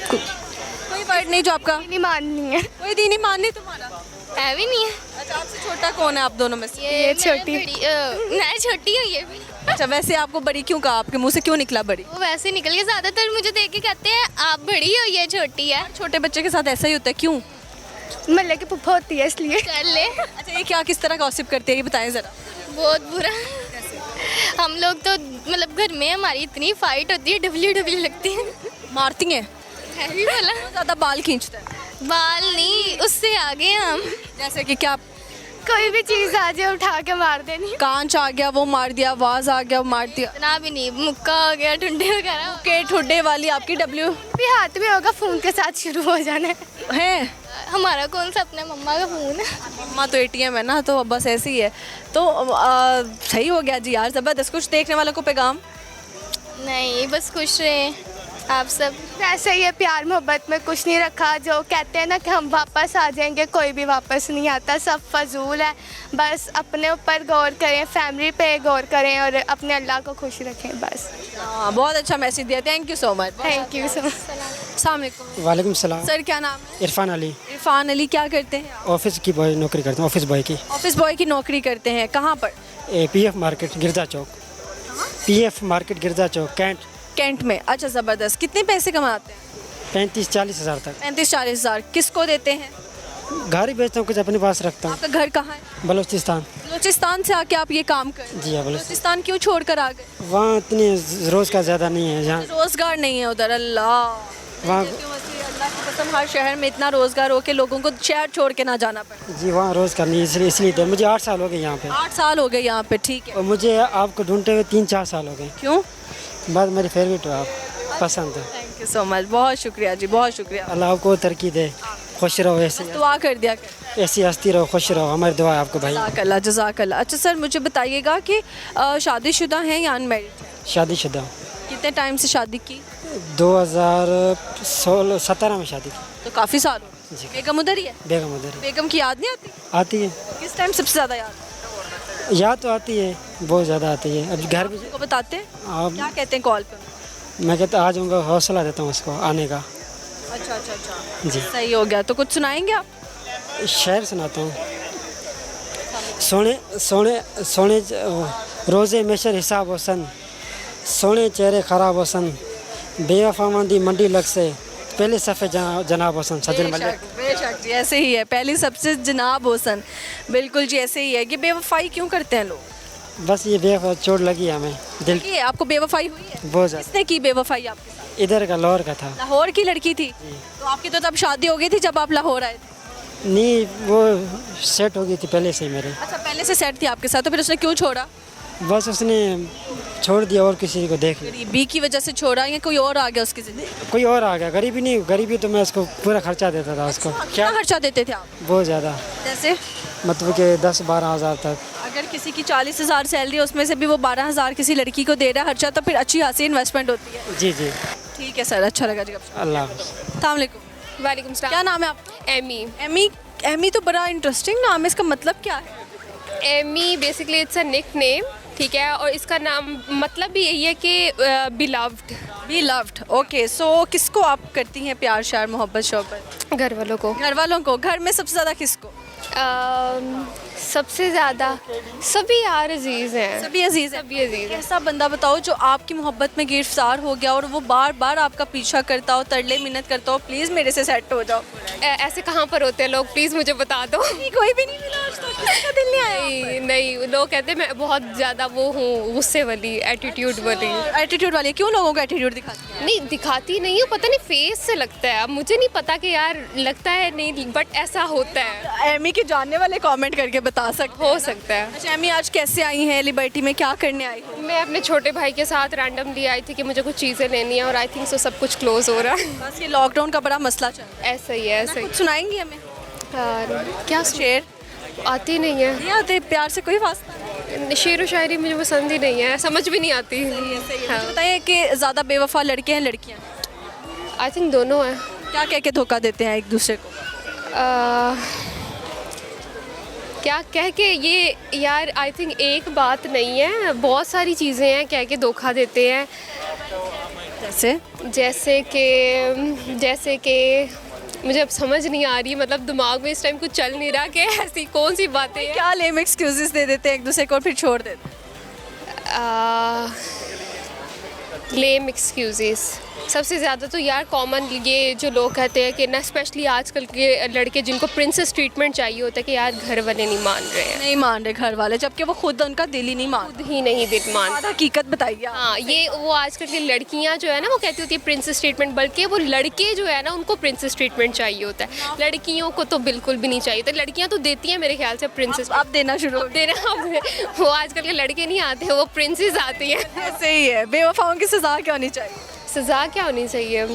कोई वर्ड नहीं जो आपका? नहीं माननी है। कोई दीनी माननी तुम्हारा? है भी नहीं है। अच्छा आपसे छोटा कौन है आप दोनों में से? ये छोटी। मैं छोटी हूँ ये भी। अच्छा वैसे आपको बड़ी क्यों कहा? आपके मुंह से क्यों निकला बड़ी? वो वैसे ही निकल के, ज़्यादातर मुझे देख के कहते हैं आप बड़ी हो ये छोटी है। छोटे बच्चे के साथ ऐसा ही होता है, क्यों? मल्ले की पुप्पा होती है इसलिए। कर ले। अच्छा ये क्या किस तरह गॉसिप करते हैं ये बताएं ज़रा। बहुत बुरा। हम लोग तो मतलब घर में हमारी इतनी फाइट होती है, डब्ल्यू लगती है। मारती हैं? हैवी वाला। ज़्यादा बाल खींचते हैं? बाल नहीं, उससे आगे हम। जैसे कि क्या? कोई भी चीज़ आ जाए उठा के मार देनी। कांच आ गया वो मार दिया, आवाज़ आ गया वो मार दिया। इतना भी नहीं, मुक्का हो गया, ठुंडे वगैरह के ठुड्डे वाली आपकी डब्ल्यू भी हाथ में होगा फोन के साथ शुरू हो जाना है। है? हमारा कौन सा अपने मम्मा का फोन है। मम्मा तो एटीएम है ना, तो बस ऐसे ही है। तो सही हो गया जी यार, ज़बरदस्त। कुछ देखने वालों को पैगाम? नहीं बस खुश रहे आप सब। ऐसे ही है, प्यार मोहब्बत में कुछ नहीं रखा। जो कहते हैं ना कि हम वापस आ जाएंगे, कोई भी वापस नहीं आता, सब फजूल है। बस अपने ऊपर गौर करें, फैमिली पे गौर करें और अपने अल्लाह को खुश रखें बस। हाँ बहुत अच्छा मैसेज दिया, thank you so much. Thank you so much. अस्सलाम वालेकुम। वालेकुम सलाम। सर क्या नाम है? इरफान अली। इरफान अली। क्या करते हैं आप? ऑफिस की बॉय नौकरी करता हूँ, ऑफिस बॉय की। ऑफिस बॉय की नौकरी करते हैं, कहाँ पर? पीएफ मार्केट गिरजा चौक। पीएफ मार्केट गिरजा चौक कैंट। कैंट में? अच्छा ज़बरदस्त। कितने पैसे कमाते हैं? 35-40 हज़ार तक। 35-40 हज़ार। किसको देते हैं? घर ही बेचता हूँ, कुछ अपने पास रखता हूँ। आपका घर कहाँ है? बलूचिस्तान। बलूचिस्तान से आके आप ये काम कर? जी हाँ, बलूचिस्तान क्यों छोड़ कर आ गए? वहाँ इतनी रोज़ का ज़्यादा नहीं है जहाँ। रोज़गार नहीं है उधर। अल्लाह वहाँ अल्लाह की कसम, हर शहर में इतना रोज़गार हो के लोगों को शहर छोड़ के ना जाना पड़े। जी वहाँ रोज़ का नहीं, इसलिए तो मुझे 8 साल हो गए यहाँ पे। 8 साल हो गए यहाँ पे, ठीक है। और मुझे आपको ढूंढते हुए 3-4 साल हो गए। क्यों? बस मेरी फेवरेट हो आप, पसंद है। थैंक यू सो मच, बहुत शुक्रिया जी, बहुत शुक्रिया। अल्लाह आपको तरक्की दे, खुश रहो, ऐसे दुआ कर दिया कर। ऐसी हंसती रहो, खुश रहो, हमारी दुआ है आपको भाई। जज़ाकल्लाह जज़ाकल्लाह। अच्छा सर मुझे बताइएगा कि शादीशुदा हैं या अनमैरिड? शादीशुदा। कितने टाइम से शादी की? 2017 में शादी की। तो काफ़ी साल हो गए। जी। बेगम उधर ही है? बेगम उधर ही बेगम की याद नहीं आती? आती है। किस टाइम सबसे ज़्यादा याद? याद तो आती है, बहुत ज़्यादा आती है। अब घर भी को बताते हैं आप, क्या कहते हैं कॉल पे? मैं कहता आ जाऊँगा, हौसला देता हूँ उसको आने का। अच्छा अच्छा अच्छा, जी। सही हो गया। तो कुछ सुनाएंगे आप? शेर सुनाता हूँ। सोने सोने सोने रोज़े मेशर हिसाब होसन, सोने चेहरे ख़राब होसन, बेवफा मंदी मंडी लग से, पहले सफ़े जनाब होसन। सजन मलिक। बेशक जी, ऐसे ही है, पहली सबसे जनाब होसन। बिल्कुल जी ऐसे ही है। ये बेवफाई क्यों करते हैं लोग? बस ये बेवफा चोट लगी है हमें दिल ये आपको बेवफाई हुई है? बहुत ज़्यादा। किसने की बेवफाई आपके साथ? इधर का लाहौर का था। लाहौर की लड़की थी? तो आपकी तो तब शादी हो गई थी जब आप लाहौर आए थे? नहीं, वो सेट हो गई थी पहले से ही मेरे। अच्छा पहले से सेट थी आपके साथ, तो फिर उसने क्यों छोड़ा? बस उसने छोड़ दिया और किसी को देख लिया। गरीबी की वजह से छोड़ा या कोई और आ गया उसकी जिंदगी? कोई और आ गया। गरीबी नहीं, गरीबी तो मैं उसको पूरा खर्चा देता था उसको। क्या खर्चा देते थे आप? बहुत ज़्यादा, जैसे मतलब कि 10-12 हज़ार तक। अगर किसी की 40,000 सैलरी है उसमें से भी वो 12,000 किसी लड़की को दे रहा है खर्चा, तो फिर अच्छी खासी इन्वेस्टमेंट होती है। जी जी। ठीक है सर, अच्छा लगा जी आपसे। अल्लाह। अस्सलाम वालेकुम। वालेकुम सलाम। क्या नाम है आपका? एमी। एमी। एमी तो बड़ा इंटरेस्टिंग नाम है, इसका मतलब क्या है? Amy basically it's a nickname ठीक है, और इसका नाम मतलब भी यही है कि beloved. Be loved, okay. So किसको आप करती हैं प्यार श्यार मोहब्बत शोहब्बत? घर वालों को। घर वालों को। घर में सबसे ज़्यादा किसको? सबसे ज़्यादा सभी यार अजीज़ हैं। सभी अजीज़ हैं। सभी अजीज़ हैं। ऐसा बंदा बताओ जो आपकी मोहब्बत में गिरफ्तार हो गया और वो बार बार आपका पीछा करता हो, तरले मिन्नत करता हो, प्लीज़ मेरे से सेट हो जाओ। ऐसे कहाँ पर होते हैं लोग, प्लीज़ मुझे बता दो। कोई भी नहीं मिला आज तक, किसका दिल नहीं आया? नहीं, लोग कहते हैं मैं बहुत ज़्यादा वो हूँ, गुस्से वाली, एटीट्यूड वाली। एटीट्यूड वाली क्यों लोगों को एटीट्यूड दिखाती है? नहीं दिखाती नहीं हूँ, पता नहीं फेस से लगता है। अब मुझे नहीं पता कि यार लगता है नहीं, बट ऐसा होता है। एमी के जानने वाले कमेंट करके बता सकते हो सकता है। अच्छा एमी, आज कैसे आई हैं लिबर्टी में, क्या करने आई हो? मैं अपने छोटे भाई के साथ रैंडमली आई थी कि मुझे कुछ चीज़ें लेनी है, और आई थिंक सो सब कुछ क्लोज हो रहा है। बस ये लॉकडाउन का बड़ा मसला चल रहा है। ऐसा ही है, ऐसा ही। कुछ सुनाएंगी हमें? क्या शेर आती नहीं है। नहीं आते? प्यार से कोई वास्ता? शेर व शायरी मुझे पसंद ही नहीं है, समझ भी नहीं आती। मुझे बताइए कि ज़्यादा बेवफा लड़के हैं लड़कियाँ? आई थिंक दोनों हैं। क्या कह के धोखा देते हैं एक दूसरे को? क्या कह के ये यार, आई थिंक एक बात नहीं है, बहुत सारी चीज़ें हैं कह के धोखा देते हैं। जैसे कि मुझे अब समझ नहीं आ रही, मतलब दिमाग में इस टाइम कुछ चल नहीं रहा कि ऐसी कौन सी बातें हैं। क्या लेम एक्सक्यूजेस दे देते हैं एक दूसरे को और फिर छोड़ देते हैं? लेम एक्सक्यूजेस सबसे ज़्यादा तो यार कॉमन ये जो लोग कहते हैं कि ना, स्पेशली आजकल के लड़के जिनको प्रिंसेस ट्रीटमेंट चाहिए होता है कि यार घर वाले नहीं मान रहे हैं। नहीं मान रहे घर वाले, जबकि वो खुद उनका दिल ही नहीं मान। खुद ही नहीं दिल मान। हकीकत बताइए आप। हाँ, ये वो आजकल की लड़कियां जो है ना, वो कहती होती है प्रिंसेस ट्रीटमेंट, बल्कि वो लड़के जो है ना उनको प्रिंसेस ट्रीटमेंट चाहिए होता है। लड़कियों को तो बिल्कुल भी नहीं चाहिए। तो लड़कियां तो देती हैं मेरे ख्याल से प्रिंसेस। आप देना शुरू हो गए। देना वो आजकल के लड़के नहीं आते हैं, वो प्रिंसेस आती हैं। ऐसे ही है। बेवफाओं की सजा क्या होनी चाहिए? सज़ा क्या होनी चाहिए?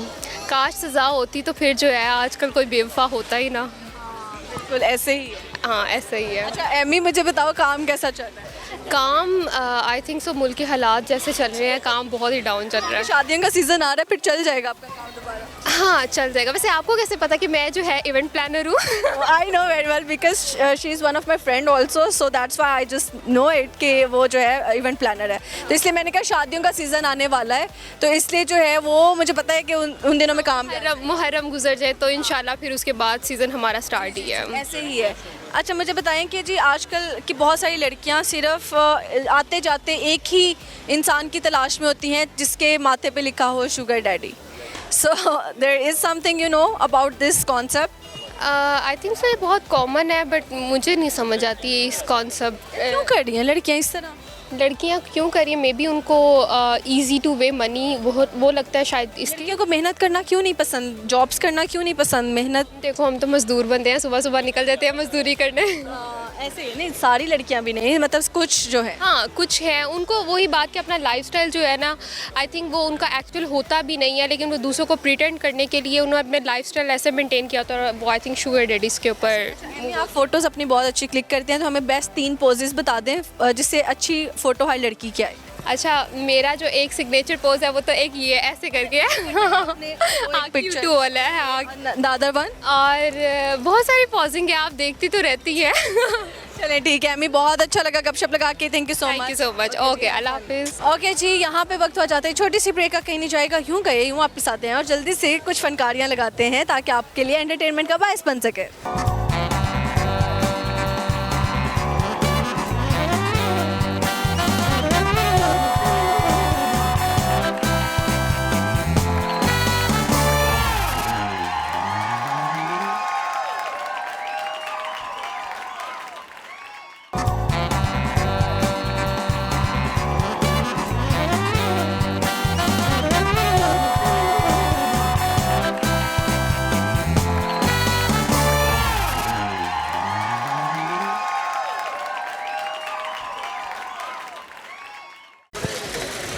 काश सज़ा होती तो फिर जो है आजकल कोई बेवफा होता ही ना। बिल्कुल ऐसे ही है। हाँ, ऐसा ही है। अच्छा एमी, मुझे बताओ काम कैसा चल रहा है? काम आई थिंक सो मुल्क के हालात जैसे चल रहे हैं, काम बहुत ही डाउन चल रहा है। शादियों का सीजन आ रहा है, फिर चल जाएगा आपका काम दोबारा? हाँ, चल जाएगा। वैसे आपको कैसे पता कि मैं जो है इवेंट प्लानर हूँ? I know very well because she is one of my friend also, so that's why I just know it कि वो जो है इवेंट प्लानर है। तो इसलिए मैंने कहा शादियों का सीज़न आने वाला है, तो इसलिए जो है वो मुझे पता है कि उन दिनों में काम मुहर्रम गुजर जाए तो इंशाल्लाह फिर उसके बाद सीज़न हमारा स्टार्ट ही है। ऐसे ही है। अच्छा मुझे बताएं कि जी आजकल की बहुत सारी लड़कियां सिर्फ आते जाते एक ही इंसान की तलाश में होती हैं जिसके माथे पे लिखा हो sugar daddy. So there is something you know about this concept? I think so ये बहुत कॉमन है, बट मुझे नहीं समझ आती है इस कॉन्सेप्ट। क्यों कर रही हैं लड़कियां इस तरह? लड़कियां क्यों करिए, मे बी उनको इजी टू वे मनी वो लगता है शायद। इसलिए लड़कियों को मेहनत करना क्यों नहीं पसंद, जॉब्स करना क्यों नहीं पसंद? मेहनत देखो, हम तो मज़दूर बनते हैं, सुबह सुबह निकल जाते हैं मज़दूरी करने। ऐसे ही नहीं, सारी लड़कियां भी नहीं, मतलब कुछ जो है। हाँ, कुछ है उनको वही बात कि अपना लाइफस्टाइल जो है ना, आई थिंक वो उनका एक्चुअल होता भी नहीं है, लेकिन वो दूसरों को प्रिटेंड करने के लिए उन्होंने अपने लाइफस्टाइल ऐसे मेंटेन किया होता है। वो आई थिंक शुगर डैडीज़ के ऊपर। आप फ़ोटोज़ अपनी बहुत अच्छी क्लिक करते हैं, तो हमें बेस्ट 3 पोजेस बता दें जिससे अच्छी फ़ोटो हर लड़की की आए। अच्छा, मेरा जो एक सिग्नेचर पोज है वो तो एक ये ऐसे करके है। हाँ, पिक्चर Q2 वाला है। हाँ, दादर वन और बहुत सारी पॉजिंग है, आप देखती तो रहती है। चलें ठीक है अम्मी, बहुत अच्छा लगा गपशप लगा के। Thank you so much. Thank you so much. Okay, अल्लाह हाफिज़। ओके जी, यहाँ पे वक्त हो जाता है, छोटी सी ब्रेक का कहीं नहीं जाएगा, यूँ गए यूँ वापस आते हैं और जल्दी से कुछ फनकारियाँ लगाते हैं ताकि आपके लिए एंटरटेनमेंट का बायस बन सके।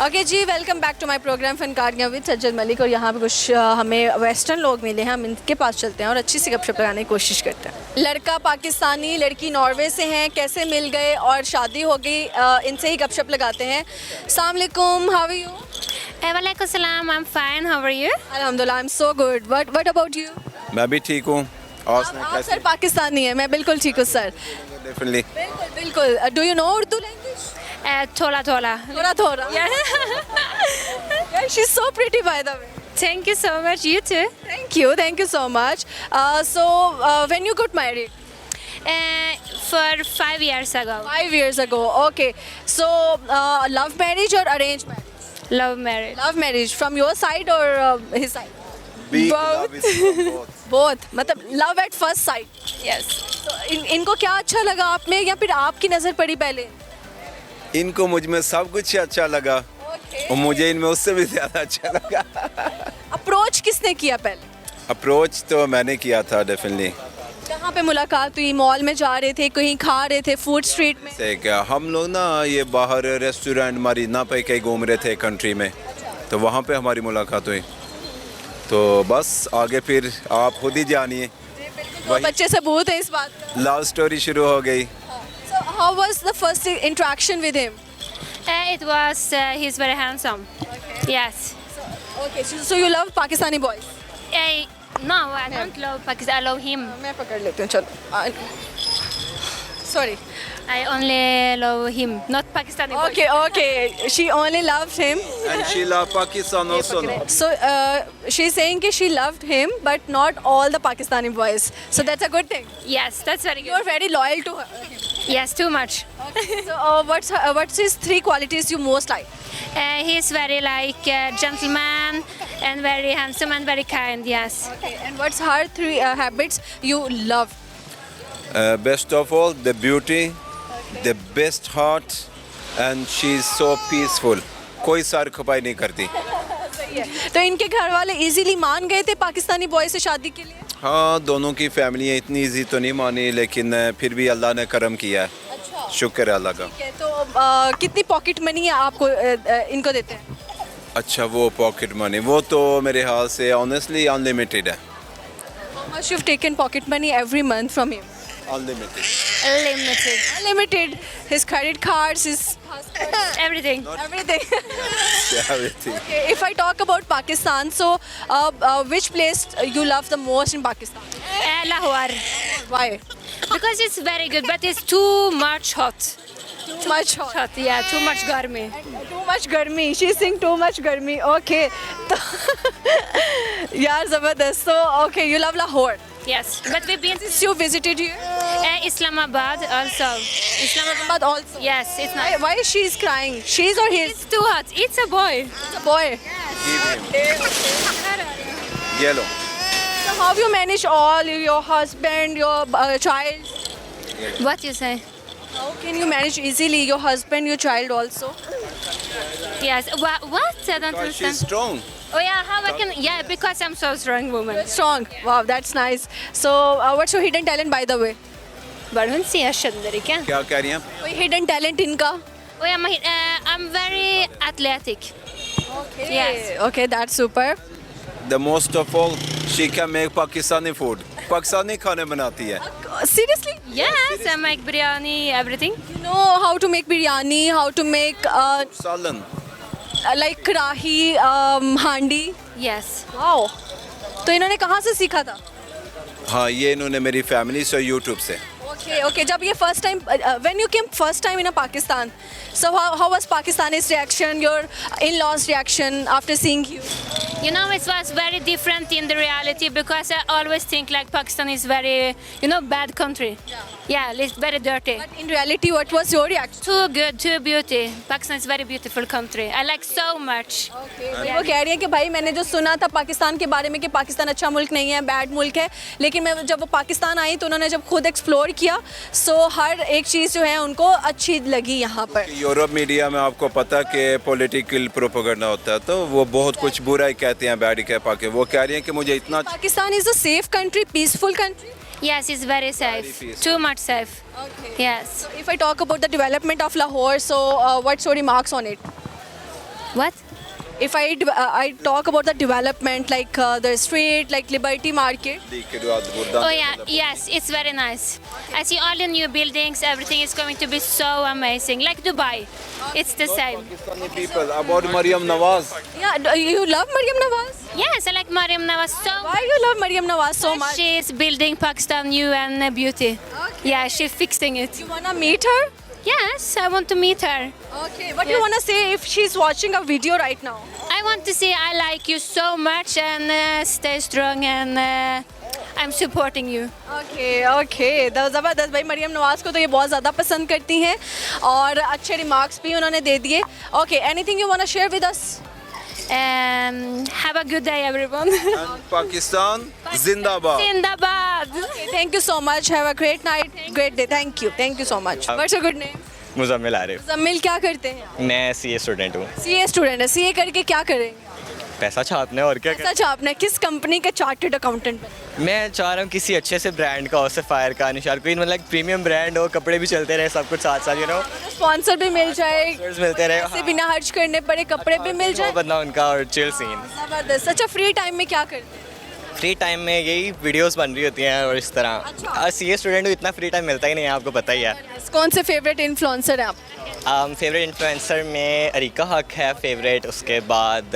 ओके जी, welcome back to my program फनकारियाँ विद सज्जन मलिक। और यहाँ पे कुछ हमें वेस्टर्न लोग मिले हैं, हम इनके पास चलते हैं और अच्छी सी गपशप लगाने की कोशिश करते हैं। लड़का पाकिस्तानी, लड़की नॉर्वे से हैं, कैसे मिल गए और शादी हो गई, इनसे ही गपशप लगाते हैं। अस्सलाम वालेकुम, हाउ आर यू? वालेकुम सलाम, I am fine, how are you? अल्हम्दुलिल्लाह, I am so good. What about you? मैं भी ठीक हूँ। और आप सर पाकिस्तानी है? मैं बिल्कुल ठीक हूँ सर। डेफिनेटली। बिल्कुल बिल्कुल। Do you know Urdu language? Thola thola. Thora. Yeah. Yeah, she's so pretty, by the way. Thank you so much. You too. Thank you so much. So, when you got married? For 5 years ago. 5 years ago. Okay. So, love marriage or arranged marriage? Love marriage. Love marriage from your side or his side? Big Both. love is from both. Both. मतलब love at first sight. Yes. तो इनको क्या अच्छा लगा आप में या फिर आपकी नज़र पड़ी पहले? इनको मुझ में सब कुछ अच्छा लगा और मुझे इनमें उससे भी ज़्यादा अच्छा लगा। अप्रोच किसने किया पहले? अप्रोच तो मैंने किया था डेफिनेटली। कहाँ पे मुलाकात हुई? मॉल में जा रहे थे, कहीं खा रहे थे, फूड स्ट्रीट में? से क्या हम लोग ना ये बाहर रेस्टोरेंट मरीना पे कहीं घूम रहे थे कंट्री में, तो वहाँ पे हमारी मुलाकात हुई। तो बस आगे फिर आप खुद ही जानिए, तो बच्चे सबूत है इस बात का। लव स्टोरी शुरू हो गई। So how was the first interaction with him? It was, he's very handsome. Yes. Okay, so you love Pakistani boys? No, I don't love Pakistan. I love him. मैं पकड़ लेती हूँ, चलो। Sorry. I only love him, not Pakistani boys. Okay. She only loved him. And she love Pakistan also. No? So she's saying that she loved him, but not all the Pakistani boys. So that's a good thing. Yes, that's very You're good. very loyal to her. Yes, too much. So what's his 3 qualities you most like? He's very like gentleman and very handsome and very kind. Yes. Okay. And what's her 3 habits you love? Best of all, the beauty, the best heart, and she's so peaceful. कोई सार खपाई नहीं करती। तो इनके घर वाले इजीली मान गए थे पाकिस्तानी बॉय से शादी के लिए? हाँ, दोनों की फैमिलियाँ इतनी इजी तो नहीं मानी, लेकिन फिर भी अल्लाह ने करम किया है। अच्छा। शुक्र है अल्लाह का। ठीक है, तो कितनी पॉकेट मनी आपको इनको देते हैं? अच्छा, वो पॉकेट मनी वो तो मेरे हाल से ऑनेस्टली अनलिमिटेड है। How much you've taken pocket money every month from him? Unlimited. Limited. Unlimited. His credit cards, his Everything. everything. Everything. Okay, if I talk about Pakistan, so which place you love the most in Pakistan? Lahore. Why? Because it's very good, but it's too much hot. Too much hot. Hot, yeah, too much garmi. Too much garmi. She's saying too much garmi. Okay. यार ज़बरदस्त. So okay, you love Lahore. Yes, but we've been Since you visited here, Islamabad also. Islamabad also. Yes, it's nice. Why is she crying? She's or his? It's too hot. It's a boy. It's a boy. Yellow. So how you manage all your husband, your child? What you say? How can you manage easily your husband, your child also? Yes. What? I don't Because she's understand. strong. Oh yeah, how I can? Yeah, because I'm so strong woman. Strong. Wow, that's nice. So what's your hidden talent, by the way? बढ़न सी है शंदरी क्या? क्या कह रही हैं? कोई hidden talent इनका? Oh yeah, I'm very athletic. Okay. Yes. Okay, that's super. The most of all, she can make Pakistani food. Pakistani खाने बनाती है। Seriously? Yes, I make biryani, everything. You know how to make biryani, how to make सालन। like karahi, handi. Yes. Wow. तो इन्होंने कहाँ से सीखा था? हाँ, ये इन्होंने मेरी फैमिली से यूट्यूब से। Okay. जब ये first time, when you came first time in Pakistan, so how was Pakistani's reaction, your in-laws' reaction after seeing you? You know, it was very different in the reality because I always think like Pakistan is very, bad country. Yeah, it's very dirty. But in reality, what was your reaction? Too good, too beauty. Pakistan is very beautiful country. I like so much. वो कह रही है कि भाई मैंने जो सुना था पाकिस्तान के बारे में कि पाकिस्तान अच्छा मुल्क नहीं है, बैड मुल्क है, लेकिन मैं जब वो पाकिस्तान आई तो उन्होंने जब खुद एक्सप्लोर किया, सो हर एक चीज़ जो है उनको अच्छी लगी यहाँ पर। यूरोप मीडिया में आपको पता कि पॉलिटिकल प्रोपेगेंडा होता है, तो वो बहुत कुछ बुरा ही कहते हैं, बैड ही कह पाके। वो कह रही हैं कि मुझे इतना Pakistan is a safe country, peaceful country. Yes, it's very safe. peaceful. Too much safe. Okay. Yes. If I talk about the development of Lahore, so what's your remarks on it? What? If I talk about the development, like the street, like Liberty Market. Oh yeah, yes, it's very nice. I see all the new buildings, everything is going to be so amazing. Like Dubai, it's the same. Pakistani people about Maryam Nawaz. Yeah, you love Maryam Nawaz? Yes, I like Maryam Nawaz so much. Why you love Maryam Nawaz so much? She is building Pakistan new and beauty. Yeah, she's fixing it. You wanna meet her? Yes, I want to meet her. Okay, what do you want to say if she's watching a video right now? I want to say I like you so much and stay strong and I'm supporting you. Okay ज़बरदस्त भाई, मरियम नवाज़ को तो ये बहुत ज़्यादा पसंद करती हैं और अच्छे रिमार्क्स भी उन्होंने दे दिए. Okay, anything you want to share with us? Have a good day, everyone. Pakistan जिंदाबाद. Zindabad. Thank you so much, have a great night, great day. Thank you so much. What's your good name? Muzammil Arif. Jammil, क्या करते हैं? मैं सीए स्टूडेंट हूँ. सीए स्टूडेंट है. सीए करके क्या करेंगे? पैसा छापना है और क्या ऐसा छापना है. किस कंपनी का चार्टर्ड अकाउंटेंट बने? मैं चाह रहा हूँ किसी अच्छे से ब्रांड का हो, सफायर का, निशार, कोई मतलब प्रीमियम ब्रांड हो, कपड़े भी चलते रहे, सब कुछ साथ साथ, यू नो, स्पॉन्सर भी मिल जाए, मिलते रहे, पैसे बिना खर्च करने पड़े, कपड़े भी मिल जाए. बदला उनका और चिल सीन. जबरदस्त. अच्छा, फ्री टाइम में क्या करते हैं? फ्री टाइम में यही वीडियोस बन रही होती हैं और इस तरह. सीए स्टूडेंट को इतना फ्री टाइम मिलता ही नहीं है, आपको पता ही है. कौन से फेवरेट इन्फ्लुएंसर हैं आप? फेवरेट इन्फ्लुएंसर में अरीका हक है फेवरेट. उसके बाद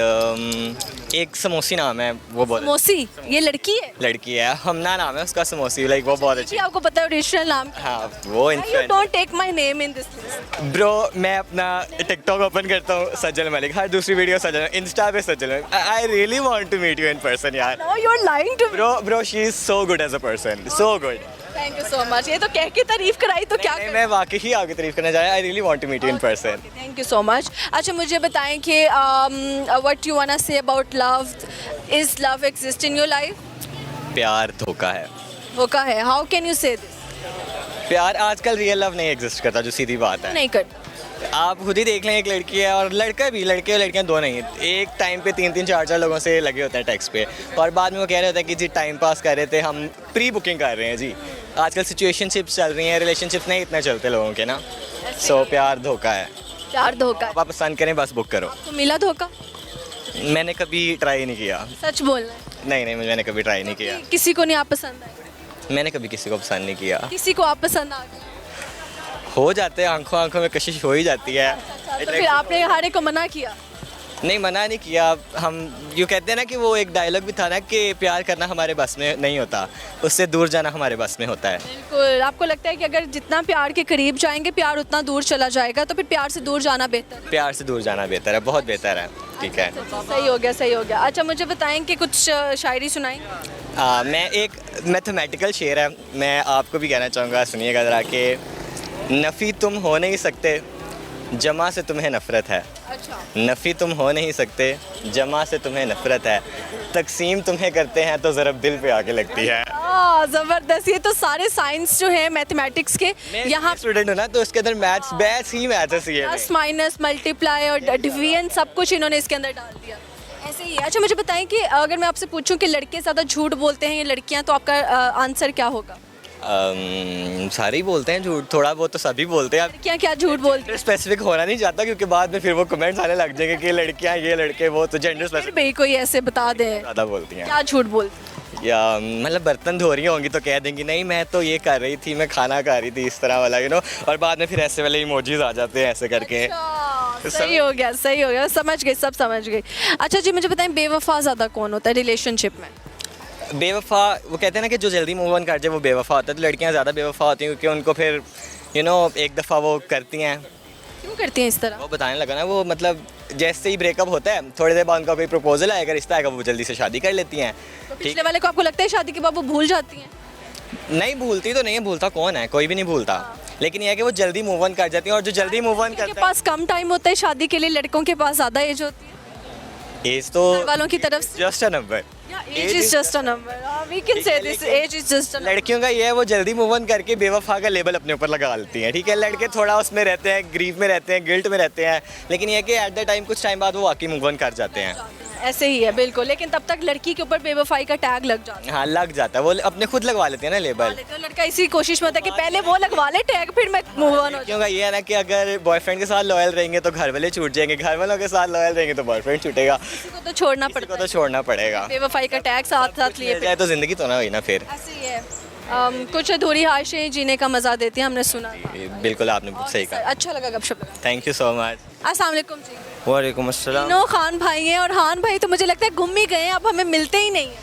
एक समोसी नाम है, वो बहुत समोसी. ये लड़की है? लड़की है, हमना नाम है उसका, समोसी. लाइक वो बहुत अच्छी. आपको पता है ओरिजिनल नाम? हाँ, वो you don't take my name in this list. Bro, मैं अपना टिकटॉक ओपन करता हूँ, सज्जल मलिक, हर दूसरी वीडियो सज्जल, इंस्टा पे Sajjal Malik. I really want to meet you in person यार. No, you are lying to me. Bro she is so good as a person, so good. Thank you so much. ये तो कह के तारीफ कराई तो क्या नहीं, मैं वाकई ही आगे तारीफ करना चाह रहा. I really want to meet you in person. Thank you so much. अच्छा, मुझे बताएं कि what you want to say about love. Is love exist in your life? प्यार धोखा है. धोखा है. How can you say this? प्यार आजकल रियल लव नहीं एग्जिस्ट करता, जो सीधी बात है. नहीं करता. आप खुद ही देख लें, एक लड़की है और लड़का भी, लड़के और लड़कियां दो नहीं, एक टाइम पे 3-3 4-4 लोगों से लगे होते हैं टेक्स्ट पे, और बाद में वो कह रहे होते हैं कि जी टाइम पास कर रहे थे, हम प्री बुकिंग कर रहे हैं जी. आजकल सिचुएशनशिप्स चल रही हैं, रिलेशनशिप्स नहीं इतने चलते लोगों के ना. सो प्यार धोखा है. प्यार धोखा है. आप पसंद करें, बस बुक करो. तो मिला धोखा? मैंने कभी ट्राई नहीं किया. सच बोलना है. नहीं, मैंने कभी ट्राई नहीं किया. किसी को नहीं आप पसंद आए? मैंने कभी किसी को पसंद नहीं किया. किसी को आप पसंद आ गए? हो जाते हैं, आंखों में कशिश हो ही जाती है. तो फिर आपने हारे को मना किया? नहीं, मना नहीं किया. हम यूँ कहते हैं ना कि वो एक डायलॉग भी था ना कि प्यार करना हमारे बस में नहीं होता, उससे दूर जाना हमारे बस में होता है. बिल्कुल. आपको लगता है कि अगर जितना प्यार के करीब जाएंगे प्यार उतना दूर चला जाएगा, तो फिर प्यार से दूर जाना बेहतर है? प्यार से दूर जाना बेहतर है, बहुत बेहतर है. ठीक है, सही हो गया. अच्छा, मुझे बताएं कि कुछ शायरी सुनाएं. मैं एक मैथमेटिकल शेर है, मैं आपको भी कहना चाहूँगा, सुनिएगा ज़रा कि नफ़ी तुम हो नहीं सकते, जमा से तुम्हें नफ़रत है. अच्छा. नफ़ी तुम हो नहीं सकते, जमा से तुम्हें नफ़रत है, तकसीम तुम्हें करते हैं तो ज़रब दिल पे आके लगती है. ज़बरदस्त. ये तो सारे साइंस जो है मैथमेटिक्स के, यहाँ स्टूडेंट हो ना, तो उसके अंदर मैथ्स बेस ही मैथ्स ही है. प्लस माइनस मल्टीप्लाई और डिवीजन सब कुछ इन्होंने इसके अंदर डाल दिया. ऐसे ही है. अच्छा, मुझे बताएं कि अगर मैं आपसे पूछूं कि लड़के ज़्यादा झूठ बोलते हैं या लड़कियां, तो आपका आंसर क्या होगा? सारे ही बोलते हैं झूठ, थोड़ा बहुत तो सभी बोलते हैं. लड़कियां क्या झूठ बोलती हैं? स्पेसिफिक होना नहीं चाहता, क्योंकि बाद में फिर वो कमेंट्स आने लग जाएंगे कि लड़कियां ये, लड़के वो, तो जेंडर स्पेसिफिक भाई कोई ऐसे बता दे ज़्यादा बोलती हैं. क्या झूठ बोलती? या मतलब बर्तन धो रही होंगी तो कह देंगी नहीं मैं तो ये कर रही थी, मैं खाना खा रही थी, इस तरह वाला, यू नो, और बाद में फिर ऐसे वाले इमोजीज आ जाते हैं ऐसे करके. सही हो गया, समझ गई, सब समझ गई. अच्छा जी, मुझे बताएं बेवफा ज़्यादा कौन होता है रिलेशनशिप में? बेवफा, वो कहते हैं ना कि जो जल्दी मूव ऑन कर जाए वो बेवफा होता है. तो लड़कियां ज़्यादा बेवफा होती हैं, क्योंकि उनको फिर यू नो एक दफ़ा वो करती हैं. क्यों करती हैं इस तरह? वो बताने लगा ना, वो मतलब जैसे ही ब्रेकअप होता है थोड़ी देर बाद उनका कोई प्रपोजल आएगा, रिश्ता आएगा, वो जल्दी से शादी कर लेती हैं. तो पिछले वाले को आपको लगता है शादी के बाद वो भूल जाती हैं? नहीं भूलती तो नहीं है, भूलता कौन है, कोई भी नहीं भूलता. लेकिन यह है कि वो जल्दी मूव ऑन कर जाती हैं, और जो जल्दी मूव ऑन करते हैं, के पास कम टाइम होता है शादी के लिए, लड़कों के पास ज़्यादा एज होती है. एज तो वालों की तरफ से just a number. Age is just a number. We can say this, age is just. लड़कियों का ये है, वो जल्दी मूव ऑन करके बेवफा का लेबल अपने ऊपर लगा लेती हैं. ठीक है, लड़के थोड़ा उसमें रहते हैं, ग्रीफ में रहते हैं, गिल्ट में रहते हैं, लेकिन ये कि एट द टाइम कुछ टाइम बाद वो वाकई मूव ऑन कर जाते हैं. ऐसे ही है बिल्कुल. लेकिन तब तक लड़की के ऊपर बेवफाई का टैग लग जाता है. हाँ, लग जाता है, वो अपने खुद लगवा लेते हैं ना लेबल. तो लड़का इसी कोशिश में होता है कि पहले वो लगवा ले टैग, फिर मैं मूव ऑन हो. क्योंकि ये है ना कि अगर बॉयफ्रेंड के साथ लॉयल रहेंगे तो घर वाले छूट जाएंगे, घर वालों के साथ लॉयल रहेंगे तो बॉयफ्रेंड छूटेगा. किसी को तो छोड़ना पड़ता है. तो छोड़ना पड़ेगा. बेवफाई का टैग साथ साथ लिए जाए तो जिंदगी तो ना हुई ना फिर. ऐसे ही है. कुछ अधूरी ख्वाहिशें जीने का मज़ा देती हैं, हमने सुना. बिल्कुल, आपने सही कहा. अच्छा लगा गपशप. Thank you so much. अस्सलाम वालेकुम जी. वालेकुम अस्सलाम. तीनों खान भाई हैं, और खान भाई तो मुझे लगता है गुम ही गए हैं, अब हमें मिलते ही नहीं हैं.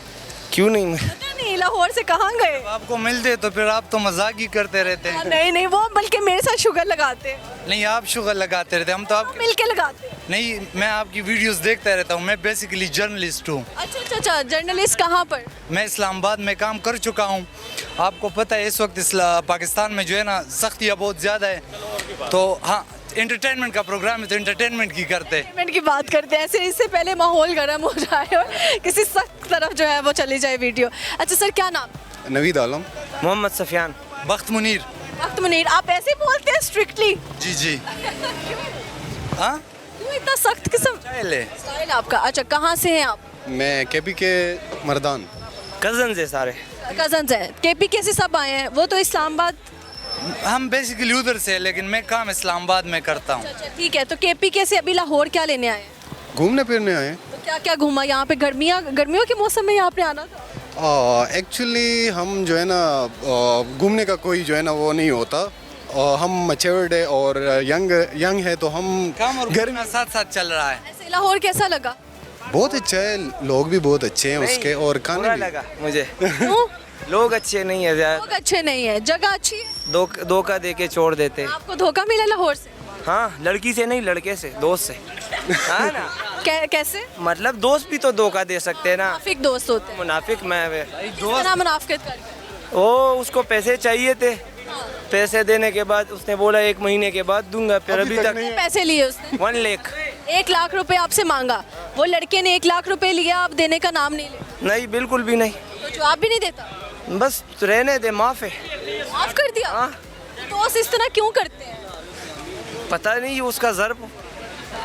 क्यों नहीं? पता नहीं नहीं, लाहौर से कहाँ गए? आपको मिलते तो फिर आप तो मजाक ही करते रहते हैं। नहीं नहीं, वो बल्कि मेरे साथ शुगर लगाते हैं। नहीं, आप शुगर लगाते रहते हैं, हम तो आप मिल के लगाते हैं। नहीं, मैं आपकी वीडियोस देखता रहता हूँ। मैं बेसिकली जर्नलिस्ट हूँ। अच्छा, जर्नलिस्ट कहाँ पर? मैं इस्लामाबाद में काम कर चुका हूँ। आपको पता है इस वक्त पाकिस्तान में जो है ना सख्तियाँ बहुत ज़्यादा है, तो हाँ एंटरटेनमेंट का प्रोग्राम है तो एंटरटेनमेंट की करते हैं। एंटरटेनमेंट की बात करते हैं, ऐसे इससे पहले माहौल गर्म हो जाए और किसी सख्त तरफ जो है वो चली जाए वीडियो। अच्छा सर, क्या नाम? नवीद आलम। मोहम्मद सफियान। बख्त मुनीर। वक्त मुनीर, आप ऐसे बोलते हैं स्ट्रिक्टली? जी। हाँ, क्यों इतना सख्त किस्म? स्टाइल आपका। अच्छा, कहाँ से हैं आप? मैं केपी के मर्दान। कजन है सारे। कजन हैं। KPK से सब आए हैं। वो तो इस्लामाबाद। हम बेसिकली उधर से, लेकिन मैं काम इस्लामाबाद में करता हूँ। ठीक है, तो KPK से अभी लाहौर क्या लेने आए हैं? घूमने फिरने आए। तो क्या क्या घूमा यहाँ पे? गर्मियों के मौसम में यहाँ पे आना था? एक्चुअली हम जो है ना घूमने का कोई जो है ना वो नहीं होता। हम मैच्योर्ड है और यंग है, तो हम काम और घर में साथ साथ चल रहा है। ऐसे लाहौर कैसा लगा? बहुत अच्छा है, लोग भी बहुत अच्छे हैं उसके, और खाने भी। लगा मुझे लोग अच्छे नहीं है यार। लोग अच्छे नहीं है, जगह अच्छी है। धोखा दे के छोड़ देते। आपको धोखा मिला लाहौर से? हाँ, लड़की से नहीं, लड़के से, दोस्त से। हाँ ना। कैसे? मतलब दोस्त भी तो धोखा दे सकते हैं ना। मुनाफिक दोस्त होते हैं। मुनाफिक मैं दोस्त मुनाफिकत करके। वो उसको पैसे चाहिए थे, पैसे देने के बाद उसने बोला 1 महीने के बाद दूंगा, फिर अभी तक पैसे लिए उसने? 1 लाख। 1 लाख रुपए आपसे मांगा, वो लड़के ने 1 लाख रुपए लिया, आप देने का नाम नहीं ले? नहीं, बिल्कुल भी नहीं। तो जवाब भी नहीं देता? बस रहने दे, माफ है। माफ कर दिया? हाँ। दोस्त इस तरह क्यों करते हैं? पता नहीं, उसका ज़र्ब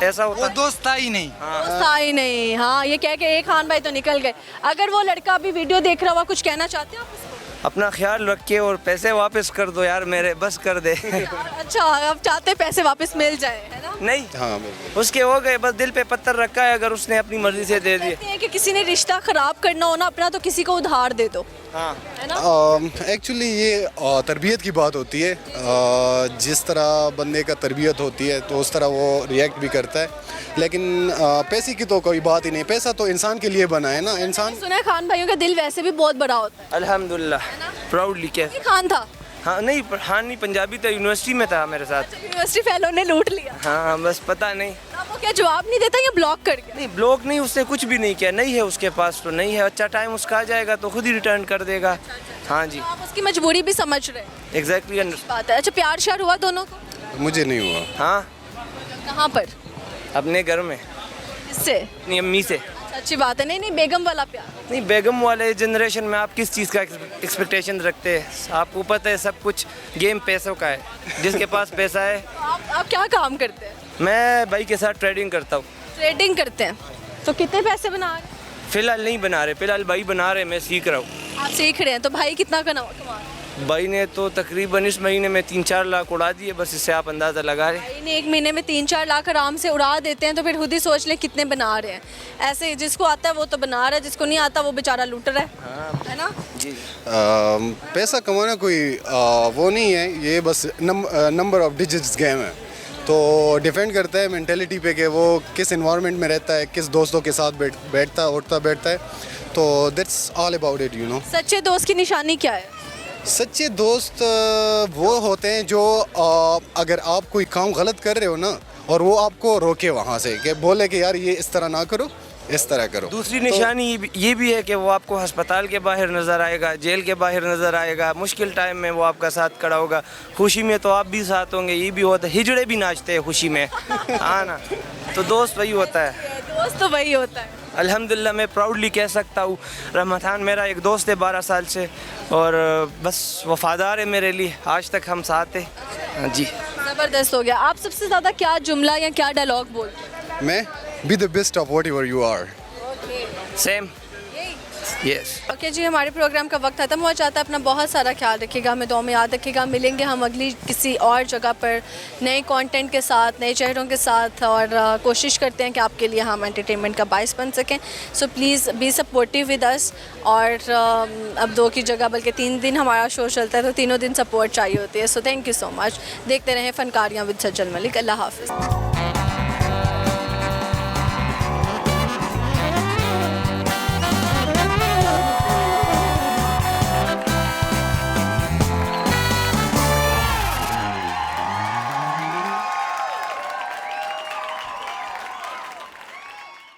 ऐसा होता। वो दोस्त था ही नहीं। दोस्त था ही नहीं। हाँ, ये कह के एक खान भाई तो निकल गए। अगर वो लड़का अभी वीडियो देख रहा हुआ, कुछ कहना चाहते हैं आप उसको? अपना ख्याल रख के और पैसे वापस कर दो यार मेरे, बस कर दे। अच्छा, आप चाहते हैं पैसे वापस मिल जाए, है ना? नहीं, हाँ, उसके हो गए, बस दिल पे पत्थर रखा है। अगर उसने अपनी मर्जी से दे दिए। कहते हैं कि किसी ने रिश्ता खराब करना हो ना अपना, तो किसी को उधार दे दो। हाँ, है ना? एक्चुअली ये तरबियत की बात होती है। जिस तरह बंदे का तरबियत होती है तो उस तरह वो रिएक्ट भी करता है, लेकिन पैसे की तो कोई बात ही नहीं। पैसा तो इंसान के लिए बना है ना। इंसान, सुना है खान भाइयों का दिल वैसे भी बहुत बड़ा होता है। अल्हम्दुलिल्लाह, प्राउडली। क्या खान था? हाँ, नहीं हाँ, नहीं, पंजाबी तो यूनिवर्सिटी में था मेरे साथ। यूनिवर्सिटी फेलो ने लूट लिया? हाँ, बस पता नहीं। वो क्या जवाब नहीं देता या ब्लॉक कर गया? नहीं, ब्लॉक नहीं, उसने कुछ भी नहीं किया। नहीं है उसके पास तो नहीं है। अच्छा टाइम उसका आ जाएगा तो खुद ही रिटर्न कर देगा। हाँ जी, आप उसकी मजबूरी भी समझ रहे हैं। एग्जैक्टली बात है। अच्छा, प्यार श्यार हुआ दोनों को? मुझे नहीं हुआ। हाँ, कहाँ पर? अपने घर में। किससे? अपनी अम्मी से। अच्छी बात है। नहीं, बेगम वाला प्यार नहीं, बेगम वाले जनरेशन में आप किस चीज़ का एक्सपेक्टेशन रखते हैं? आपको पता है सब कुछ गेम पैसों का है। जिसके पास पैसा है। आप क्या काम करते हैं? मैं भाई के साथ ट्रेडिंग करता हूँ। ट्रेडिंग करते हैं? तो कितने पैसे बना रहे हैं? फिलहाल नहीं बना रहे, फिलहाल भाई बना रहे, मैं सीख रहा हूँ। आप सीख रहे हैं, तो भाई कितना कमा रहे हैं? भाई ने तो तकरीबन इस महीने में 3-4 लाख उड़ा दिए, बस इससे आप अंदाज़ा लगा रहे। भाई ने 1 महीने में 3-4 लाख आराम से उड़ा देते हैं, तो फिर खुद ही सोच लें कितने बना रहे हैं। ऐसे जिसको आता है वो तो बना रहा है, जिसको नहीं आता वो बेचारा लूट रहा है। है ना जी? पैसा कमाना कोई वो नहीं है, ये बस नंबर ऑफ डिजिट्स गेम है। तो डिपेंड करता है मेंटेलिटी पे कि वो किस इन्वायरमेंट में रहता है, किस दोस्तों के साथ बैठता है, उठता बैठता है। तो that's all about it, you know. सच्चे दोस्त की निशानी क्या है? सच्चे दोस्त वो होते हैं जो अगर आप कोई काम गलत कर रहे हो ना, और वो आपको रोके वहाँ से, कि बोले कि यार ये इस तरह ना करो, इस तरह करो। दूसरी निशानी ये भी है कि वो आपको अस्पताल के बाहर नज़र आएगा, जेल के बाहर नज़र आएगा। मुश्किल टाइम में वो आपका साथ खड़ा होगा। खुशी में तो आप भी साथ होंगे। ये भी होता है, हिजड़े भी नाचते हैं खुशी में। हाँ ना, तो दोस्त वही होता है। दोस्त तो वही होता है। अल्हम्दुलिल्लाह, मैं प्राउडली कह सकता हूँ रहमतान मेरा एक दोस्त है 12 साल से, और बस वफादार है मेरे लिए। आज तक हम साथ हैं। हाँ जी, ज़बरदस्त हो गया। आप सबसे ज़्यादा क्या जुमला या क्या डायलॉग बोलते हैं? मैं be the best of whatever you are. Same. Yes. Okay जी, हमारे प्रोग्राम का वक्त खत्म हो जाता है। अपना बहुत सारा ख्याल रखिएगा, हमें दुआ में याद रखिएगा। मिलेंगे हम अगली किसी और जगह पर नए कंटेंट के साथ, नए चेहरों के साथ, और कोशिश करते हैं कि आपके लिए हम एंटरटेनमेंट का बाइस बन सकें। So please be supportive with us. और अब 2 की जगह बल्कि 3 दिन हमारा शो चलता है, तो तीनों दिन सपोर्ट चाहिए होती है। So thank you so much. देखते रहें फनकारियाँ विद सज्जन मलिक। अल्लाह हाफ़िज़।